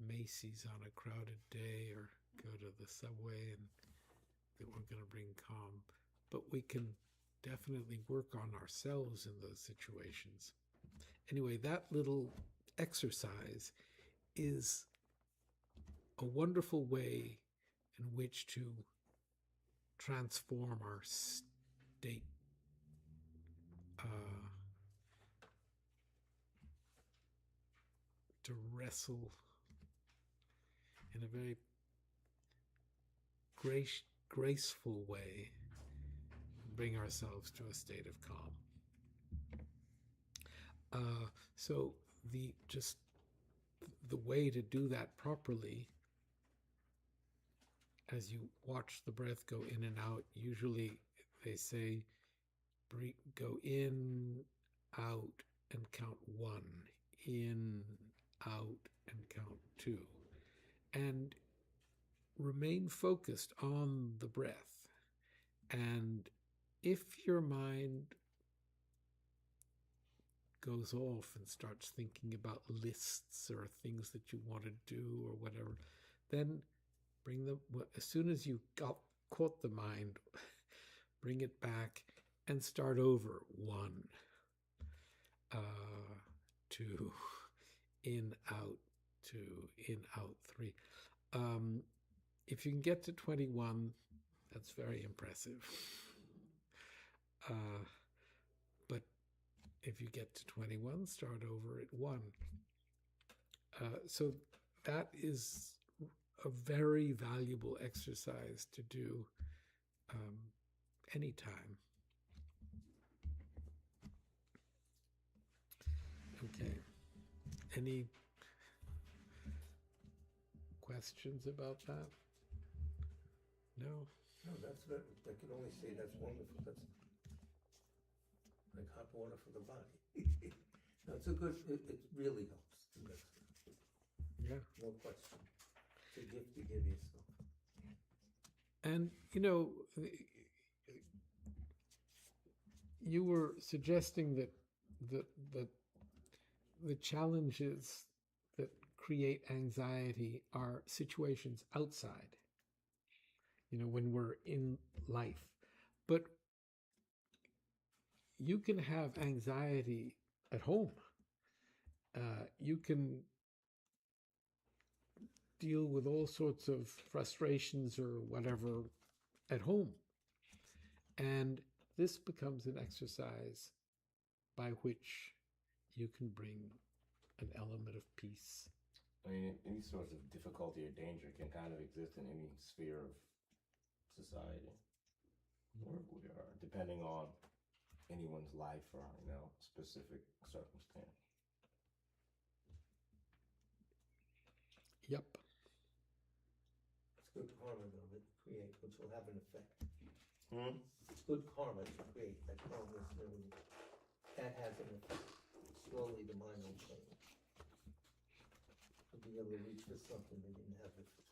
Macy's on a crowded day or go to the subway and that we're going to bring calm. But we can definitely work on ourselves in those situations. Anyway, that little exercise is a wonderful way in which to transform our state. To wrestle in a very graceful way, bring ourselves to a state of calm. So the way to do that properly, as you watch the breath go in and out, usually they say go in, out, and count 1, in, out, and count 2. And remain focused on the breath. And if your mind goes off and starts thinking about lists or things that you want to do or whatever, then bring them, as soon as you caught the mind, bring it back and start over. 1, 2, in, out, 2, in, out, 3. If you can get to 21, that's very impressive. But if you get to 21, start over at 1. So that is a very valuable exercise to do anytime. Okay. Any questions about that? No? No, that's very, I can only say that's wonderful. That's like hot water for the body. No, it's a good, it really helps. Yeah. No question. It's a gift to give yourself. And, you know, you were suggesting that the challenges that create anxiety are situations outside, you know, when we're in life. But you can have anxiety at home. You can deal with all sorts of frustrations or whatever at home. And this becomes an exercise by which you can bring an element of peace. I mean, any sorts of difficulty or danger can kind of exist in any sphere of society, wherever we are, depending on anyone's life or, you know, specific circumstance. Yep. It's good karma, though, that create, which will have an effect. Hmm? It's good karma to create that calmness, really. That has an effect. Slowly the mind will change. You'll be able to reach for something that didn't have before.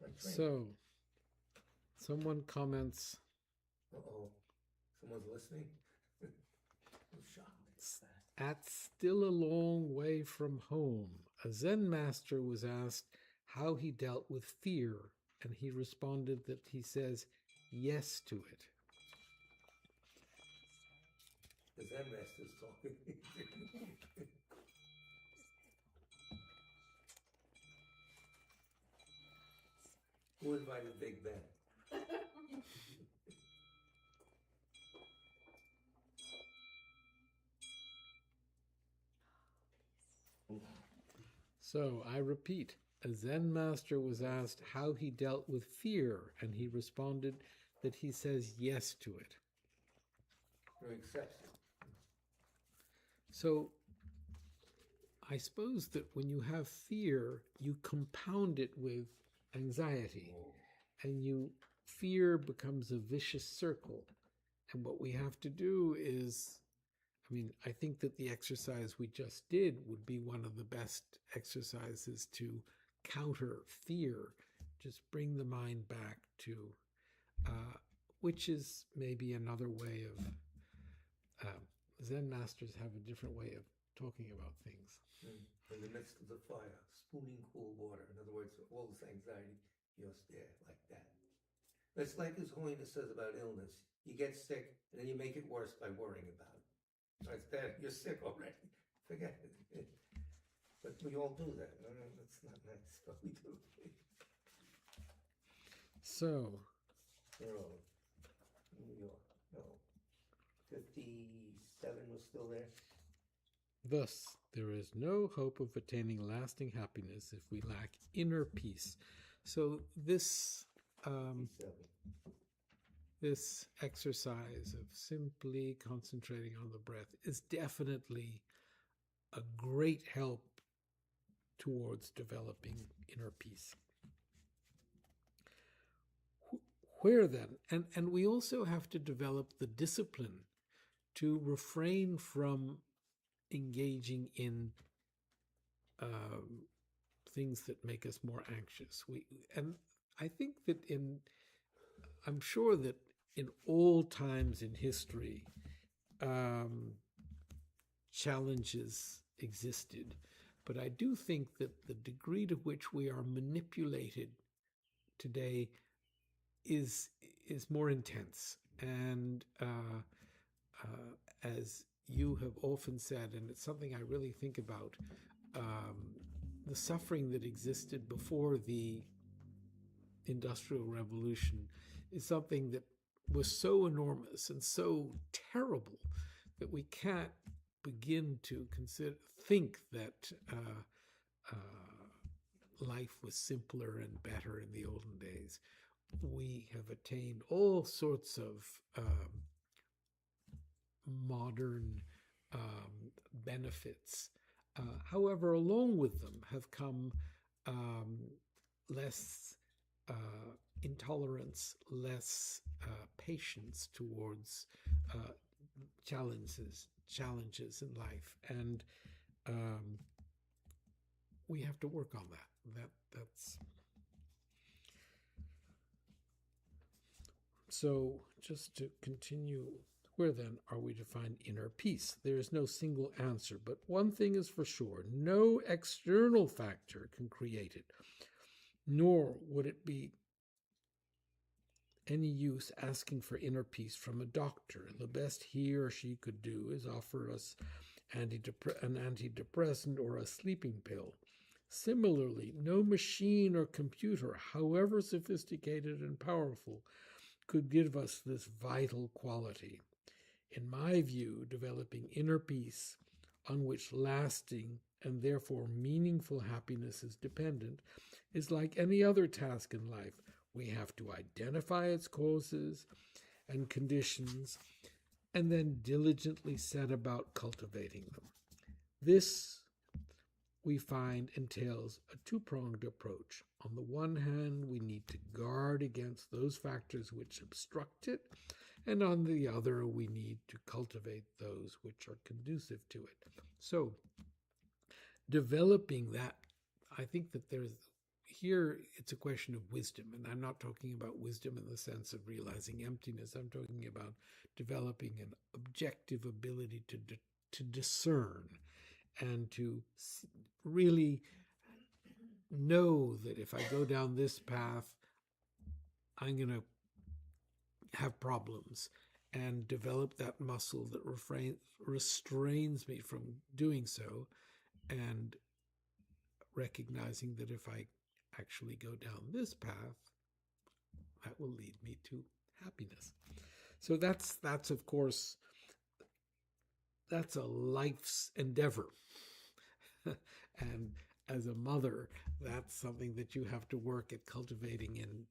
Like training. So, someone comments, Uh-oh. Someone's listening? I'm shocked. at still a long way from home, a Zen master was asked how he dealt with fear, and he responded that he says yes to it. The Zen master's talking. Who invited Big Ben? So I repeat, a Zen master was asked how he dealt with fear, and he responded that he says yes to it. Who accepts it? So I suppose that when you have fear, you compound it with anxiety, and fear becomes a vicious circle. And what we have to do is, I mean, I think that the exercise we just did would be one of the best exercises to counter fear. Just bring the mind back to, which is maybe another way of, Zen masters have a different way of talking about things. In the midst of the fire, spooning cool water. In other words, all this anxiety, just there, like that. It's like His Holiness says about illness. You get sick, and then you make it worse by worrying about it. It's bad. You're sick already. Forget it. But we all do that. That's not nice, but we do. So, Where are we? New York. No. 57 was still there. thus, there is no hope of attaining lasting happiness if we lack inner peace. So this this exercise of simply concentrating on the breath is definitely a great help towards developing inner peace. Where then? And we also have to develop the discipline to refrain from engaging in things that make us more anxious. And I think that I'm sure that in all times in history, challenges existed, but I do think that the degree to which we are manipulated today is more intense. And as you have often said, and it's something I really think about, the suffering that existed before the Industrial Revolution is something that was so enormous and so terrible that we can't begin to think that life was simpler and better in the olden days. We have attained all sorts of modern benefits. However, along with them have come less intolerance, less patience towards challenges in life, and we have to work on that. That's so. Just to continue, where then are we to find inner peace? There is no single answer, but one thing is for sure: no external factor can create it, nor would it be any use asking for inner peace from a doctor. The best he or she could do is offer us an antidepressant or a sleeping pill. Similarly, no machine or computer, however sophisticated and powerful, could give us this vital quality. In my view, developing inner peace, on which lasting and therefore meaningful happiness is dependent, is like any other task in life. We have to identify its causes and conditions and then diligently set about cultivating them. This, we find, entails a two-pronged approach. On the one hand, we need to guard against those factors which obstruct it, and on the other, we need to cultivate those which are conducive to it. So, developing that, I think that here it's a question of wisdom, and I'm not talking about wisdom in the sense of realizing emptiness. I'm talking about developing an objective ability to discern and to really know that if I go down this path, I'm going to have problems, and develop that muscle that restrains me from doing so, and recognizing that if I actually go down this path, that will lead me to happiness. So that's of course, that's a life's endeavor. And as a mother, that's something that you have to work at cultivating in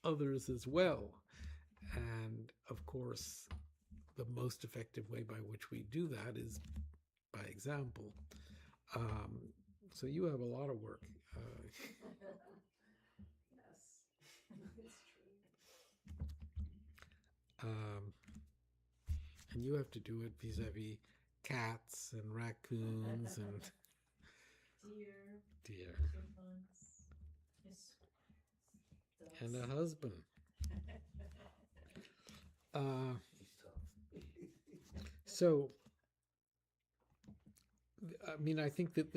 others as well. And of course, the most effective way by which we do that is by example. So you have a lot of work. Yes, it's true. And you have to do it vis-a-vis cats and raccoons and deer and a husband. So, I mean, I think that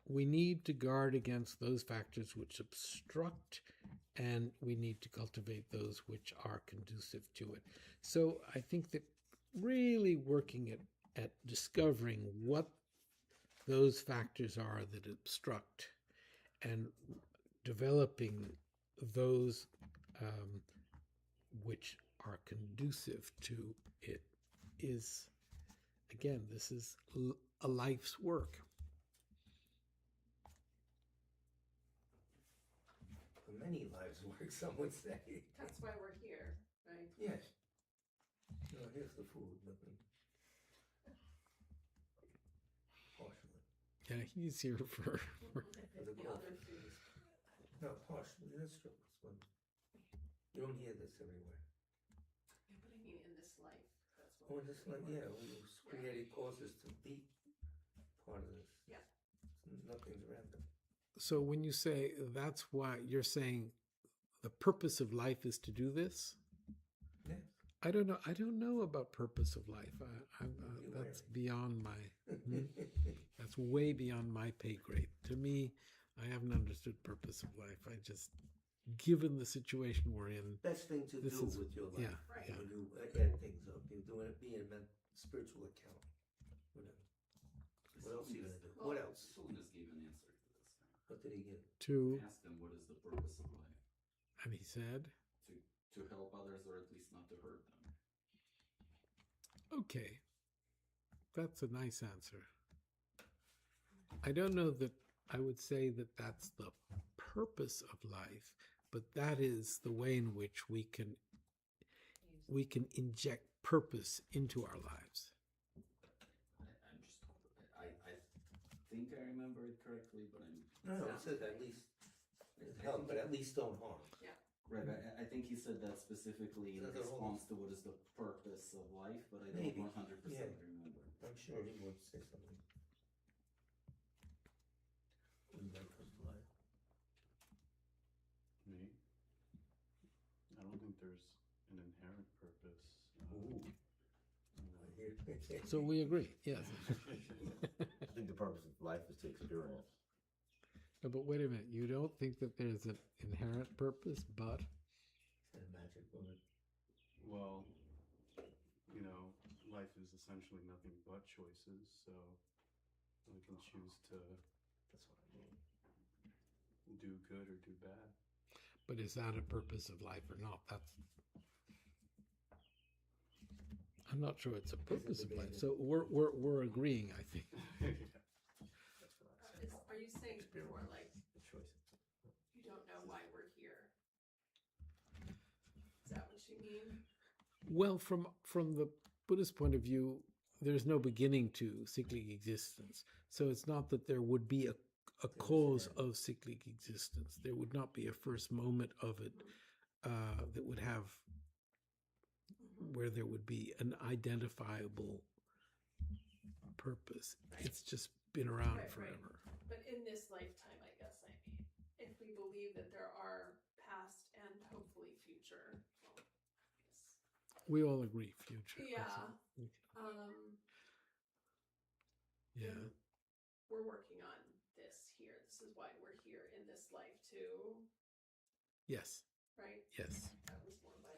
we need to guard against those factors which obstruct, and we need to cultivate those which are conducive to it. So I think that really working at discovering what those factors are that obstruct and developing those which are conducive to it is, again, this is a life's work. Many lives work, some would say. That's why we're here, right? Yes. No, here's the food. Partially. Yeah, he's here for The other food. No, partially. That's true. You don't hear this everywhere. Yeah, but I mean, in this life, that's Oh, what. in this life, yeah, we created causes to be part of this. Yeah. Nothing's random. So when you say that's why, you're saying the purpose of life is to do this? Yes. I don't know. I don't know about purpose of life. That's beyond my. That's way beyond my pay grade. To me, I haven't understood purpose of life. I just, given the situation we're in, Best thing to This do is- with your life. yeah, Right. yeah. When you add things up, you're doing it, being a spiritual account. Whatever. What else are you gonna do? What else? Holiness gave an answer to this. What did he give? to, Ask them what is the purpose of life? and he said, To help others, or at least not to hurt them. okay, that's a nice answer. I don't know that I would say that that's the purpose of life, but that is the way in which we can inject purpose into our lives. I think I remember it correctly, but I'm No, it says at least help, but at least don't harm. right. I think he said that specifically in So they're all- response to what is the purpose of life, but I don't Maybe. 100% Yeah. remember. I'm sure he would say something. Me? I don't think there's an inherent purpose. So we agree, yes. I think the purpose of life is to experience. No, but wait a minute, you don't think that there's an inherent purpose, but Magic word. Well, you know, life is essentially nothing but choices, so we can choose to That's what I mean. do good or do bad. but is that a purpose of life or not? I'm not sure it's a purpose of life. So we're agreeing, I think. Are you saying more like The choices. you don't know why we're here? Is that what you mean? Well, from the Buddhist point of view, there's no beginning to cyclic existence. So it's not that there would be a cause of cyclic existence. There would not be a first moment of it that would have, where there would be an identifiable purpose. It's just been around Right, right. forever. But in this lifetime, I guess I mean, if we believe that there are past and hopefully future, well, yes. We all agree, future. Yeah. Yeah. We're working on this here. This is why we're here in this life too, Yes. right? Yes. That was more my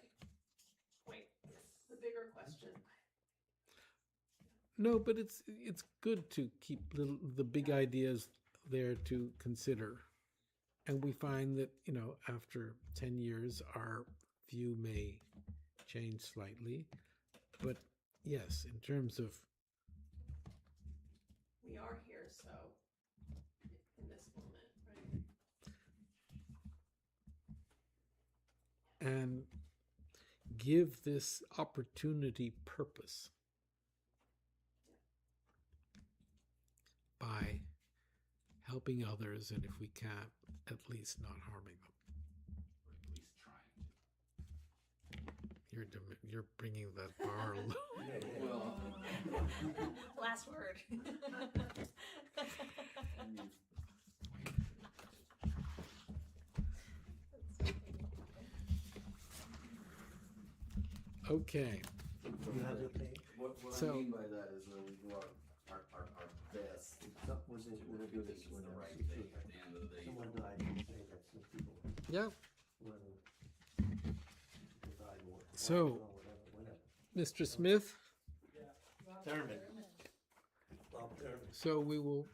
point. The bigger question. No, but it's good to keep the big ideas there to consider. And we find that, after 10 years, our view may change slightly. But yes, in terms of, We are here, so in this moment, right? and give this opportunity purpose by helping others, and if we can't, at least not harming them. Or at least trying to. You're bringing that bar low. Well, Last word. Okay. You have the page? what So- I mean by that is that we do our best Was to it, do we're gonna what do we this think is one the now. right thing at the end of the day. Someone died, you say that some people Yeah. died more. So- Whatever. Mr. Smith, Thurman. Bob Thurman. so we will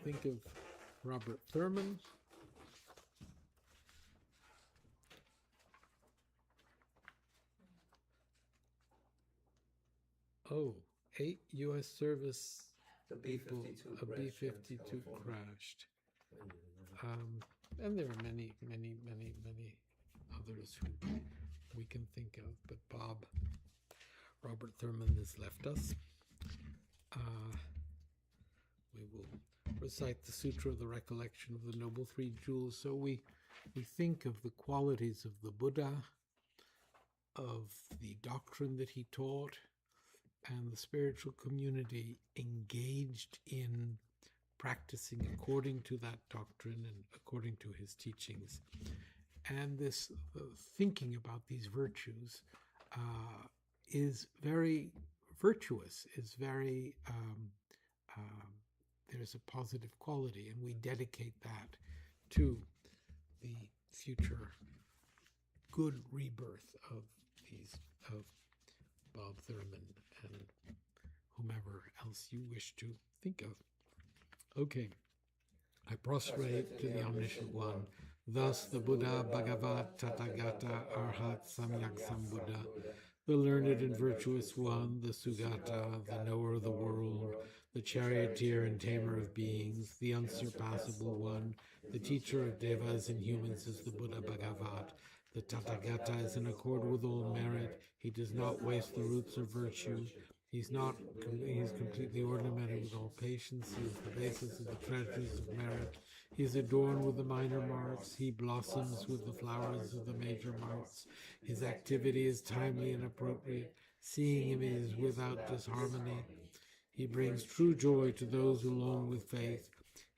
think of Robert Thurman. Oh, 8 U.S. service The people, B-52 a crashed here in B-52 California. crashed. And there are many others who we can think of, but Robert Thurman has left us. We will recite the Sutra of the Recollection of the Noble Three Jewels. So we think of the qualities of the Buddha, of the doctrine that he taught, and the spiritual community engaged in practicing according to that doctrine and according to his teachings. And this thinking about these virtues is very virtuous, is very, there's a positive quality, and we dedicate that to the future good rebirth of Bob Thurman and whomever else you wish to think of. Okay. I prostrate to the Omniscient One. Thus the Buddha, Bhagavat, Tathagata, Arhat, Samyak Sambuddha, the learned and virtuous one, the Sugata, the knower of the world, the charioteer and tamer of beings, the unsurpassable one, the teacher of devas and humans is the Buddha Bhagavat. The Tathagata is in accord with all merit. He does not waste the roots of virtue. He's completely ornamented with all patience. He is the basis of the treasures of merit. He is adorned with the minor marks. He blossoms with the flowers of the major marks. His activity is timely and appropriate. Seeing him is without disharmony. He brings true joy to those who long with faith.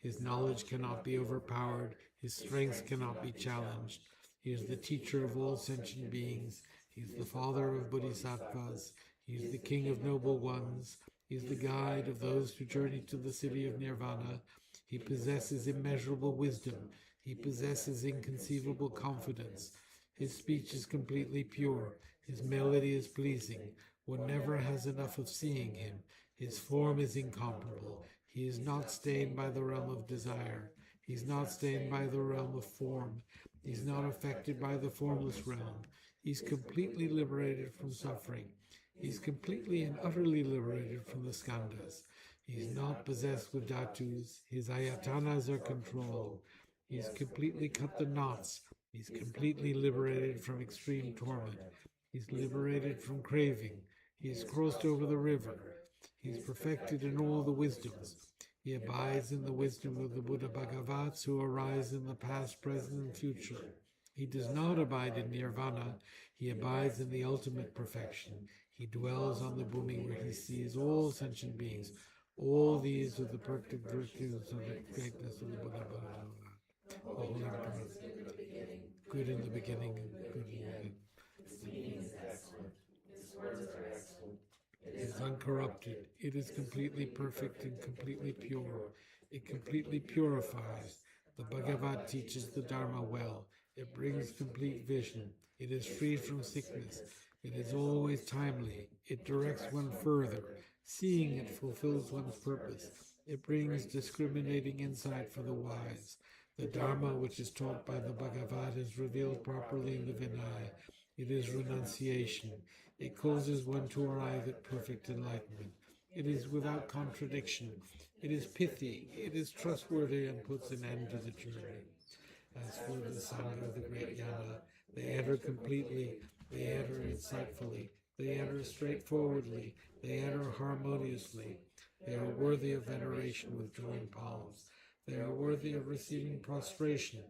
His knowledge cannot be overpowered. His strength cannot be challenged. He is the teacher of all sentient beings. He is the father of bodhisattvas. He is the king of noble ones. He is the guide of those who journey to the city of nirvana. He possesses immeasurable wisdom. He possesses inconceivable confidence. His speech is completely pure. His melody is pleasing. One never has enough of seeing him. His form is incomparable. He is not stained by the realm of desire. He is not stained by the realm of form. He is not affected by the formless realm. He is completely liberated from suffering. He is completely and utterly liberated from the skandhas. He is not possessed with dhatus. His ayatanas are controlled. He has completely cut the knots. He is completely liberated from extreme torment. He is liberated from craving. He has crossed over the river. He is perfected in all the wisdoms. He abides in the wisdom of the Buddha Bhagavats who arise in the past, present, and future. He does not abide in nirvana. He abides in the ultimate perfection. He dwells on the bhumi where he sees all sentient beings. All these are the perfect virtues of the greatness of the Buddha Bhagavad. The Holy Promise. Good in the beginning and good in the end. Its meaning is excellent. Its words are excellent. It is uncorrupted. It is completely perfect and completely pure. It completely purifies. The Bhagavad teaches the Dharma well. It brings complete vision. It is free from sickness. It is always timely. It directs one further. Seeing it fulfills one's purpose. It brings discriminating insight for the wise. The Dharma which is taught by the Bhagavad is revealed properly in the Vinaya. It is renunciation. It causes one to arrive at perfect enlightenment. It is without contradiction. It is pithy. It is trustworthy and puts an end to the journey. As for the Sangha, the great Yana, they enter completely. They enter insightfully. They enter straightforwardly. They enter harmoniously. They are worthy of veneration with joined palms. They are worthy of receiving prostration.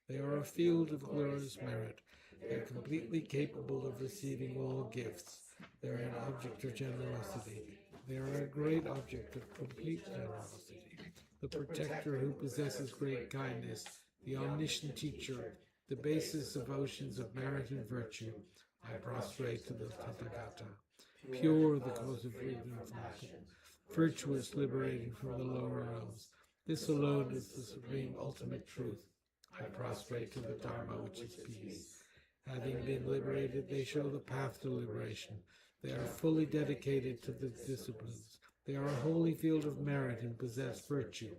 They are a field of glorious merit. They are completely capable of receiving all gifts. They are an object of generosity. They are a great object of complete generosity. The protector who possesses great kindness, the omniscient teacher, the basis of oceans of merit and virtue. I prostrate to the Tathagata, pure the cause of freedom from passion, virtuous liberating from the lower realms. This alone is the supreme ultimate truth. I prostrate to the Dharma which is peace. Having been liberated, they show the path to liberation. They are fully dedicated to the disciplines. They are a holy field of merit and possess virtue.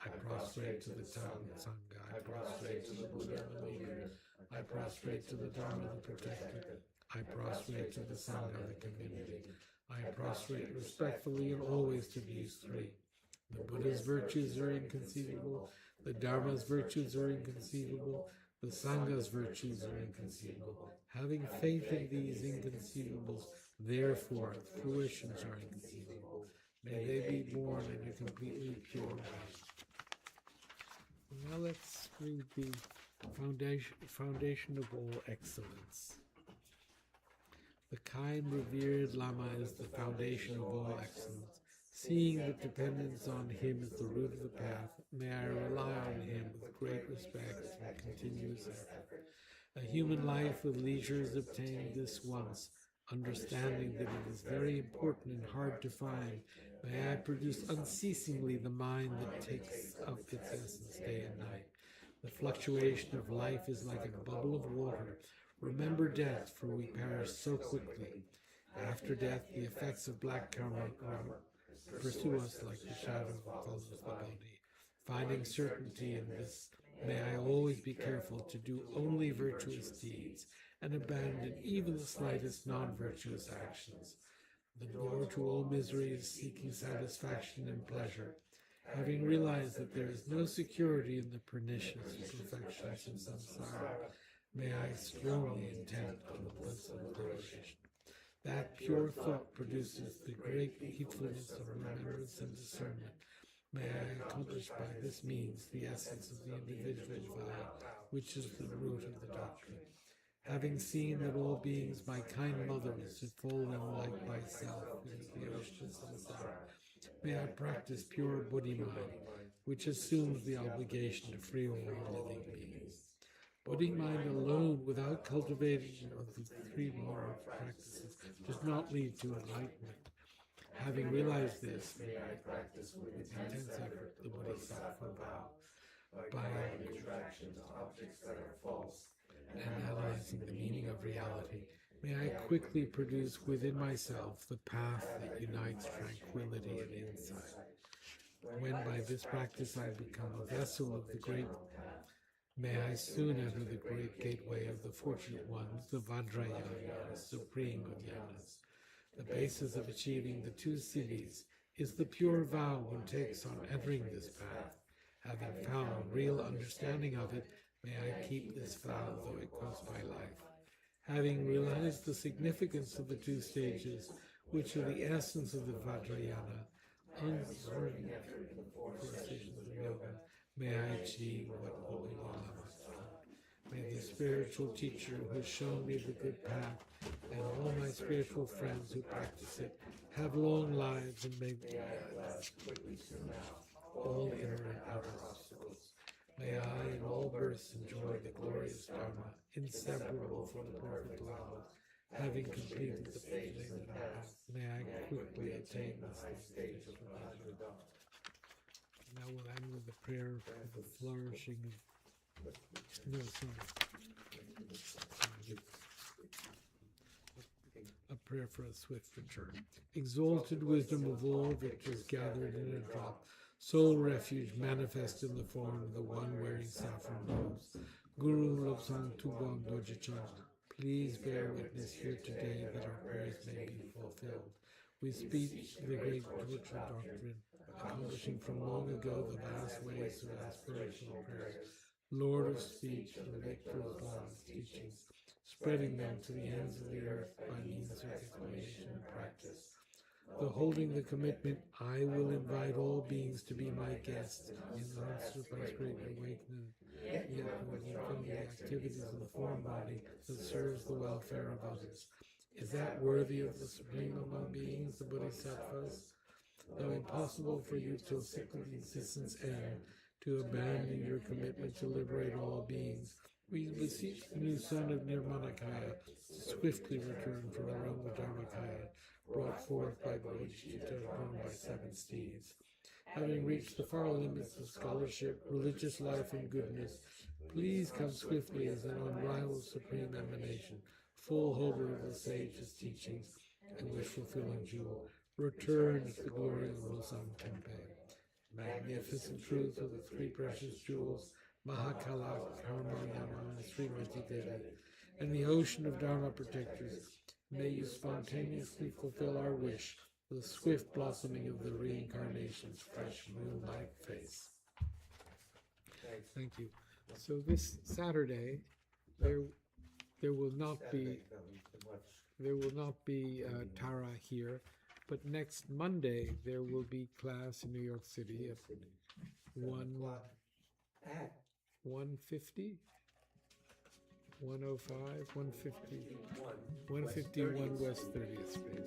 I prostrate to the Sangha. I prostrate to the Buddha, the leader. I prostrate to the Dharma, the protector. I prostrate to the Sangha, the community. I prostrate respectfully and always to these three. The Buddha's virtues are inconceivable. The Dharma's virtues are inconceivable. The Sangha's virtues are inconceivable. Having faith in these inconceivables, therefore, fruitions are inconceivable. May they be born in a completely pure way. Now let's read the foundation of all excellence. The kind revered Lama is the foundation of all excellence. Seeing that dependence on him is the root of the path, may I rely on him with great respect and continuous effort. A human life with leisure is obtained this once, understanding that it is very important and hard to find. May I produce unceasingly the mind that takes up its essence day and night. The fluctuation of life is like a bubble of water. Remember death, for we perish so quickly. After death, the effects of black karma pursue us like the shadow follows the body. Finding certainty in this, may I always be careful to do only virtuous deeds and abandon even the slightest non-virtuous actions. The door to all misery is seeking satisfaction and pleasure. Having realized that there is no security in the pernicious perfections of samsara, may I strongly intend on the bliss of liberation. That pure thought produces the great heedfulness of remembrance and discernment. May I accomplish by this means the essence of the individual vow, which is the root of the doctrine. Having seen that all beings, my kind mothers, have fallen like myself into the ocean of samsara, may I practice pure Buddhi mind, which assumes the obligation to free all living beings. Buddhi mind alone, without cultivation of the three moral practices, does not lead to enlightenment. Having realized this, may I practice with intense effort the Bodhisattva vow, by attraction to objects that are false, and analyzing the meaning of reality. May I quickly produce within myself the path that unites tranquility and insight. When by this practice I become a vessel of the great, may I soon enter the great gateway of the fortunate ones, the Vajrayana, supreme jnanas. The basis of achieving the two siddhis is the pure vow one takes on entering this path. Having found real understanding of it, may I keep this vow though it cost my life. Having realized the significance of the two stages, which are the essence of the Vajrayana, unswerving effort in the four stations of yoga, may I achieve what Holy Lama has taught. May the spiritual teacher who has shown me the good path and all my spiritual friends who practice it have long lives, and may I last quickly surmount all inner and outer obstacles. May I in all births enjoy the glorious Dharma, inseparable from the perfect Lama. Having completed the Vedic path, may I quickly attain the stage of Vajradhara. Now we'll end with the prayer for the flourishing of... No, sorry. A prayer for a swift return. Exalted wisdom of all victors gathered in a drop, sole refuge manifest in the form of the one wearing saffron robes. Guru Lobsang Tubam Dojichan, please bear witness here today that our prayers may be fulfilled. We speak the great Dharma doctrine, accomplishing from long ago the vast ways of aspirational prayers. Lord of speech and the victor of Lama's teachings, spreading them to the ends of the earth by means of explanation and practice. Though holding the commitment, I will invite all beings to be my guests in the unsurpassed great awakening, yet from the activities of the form body that serves the welfare of others. Is that worthy of the supreme among beings, the Bodhisattvas? Though impossible for you till cyclic existence end, to abandon your commitment to liberate all beings, we beseech the new son of Nirmanakaya to swiftly return from the realm of Dharmakaya, brought forth by Bodhicitta, drawn by 7 steeds. Having reached the far limits of scholarship, religious life, and goodness, please come swiftly as an unrivaled supreme emanation, full holder of the sage's teachings, and wish-fulfilling jewel. Return as the glory of Losam Tempe. Magnificent truth of the 3 precious jewels, Mahakala, Karma, Yama, and Srimati Devi, and the ocean of Dharma protectors, may you spontaneously fulfill our wish, the swift blossoming of the reincarnation's fresh moonlight face. Thank you. So this Saturday, there will not be Tara here, but next Monday there will be class in New York City at 150, 105, 150, 151 West 30th Street.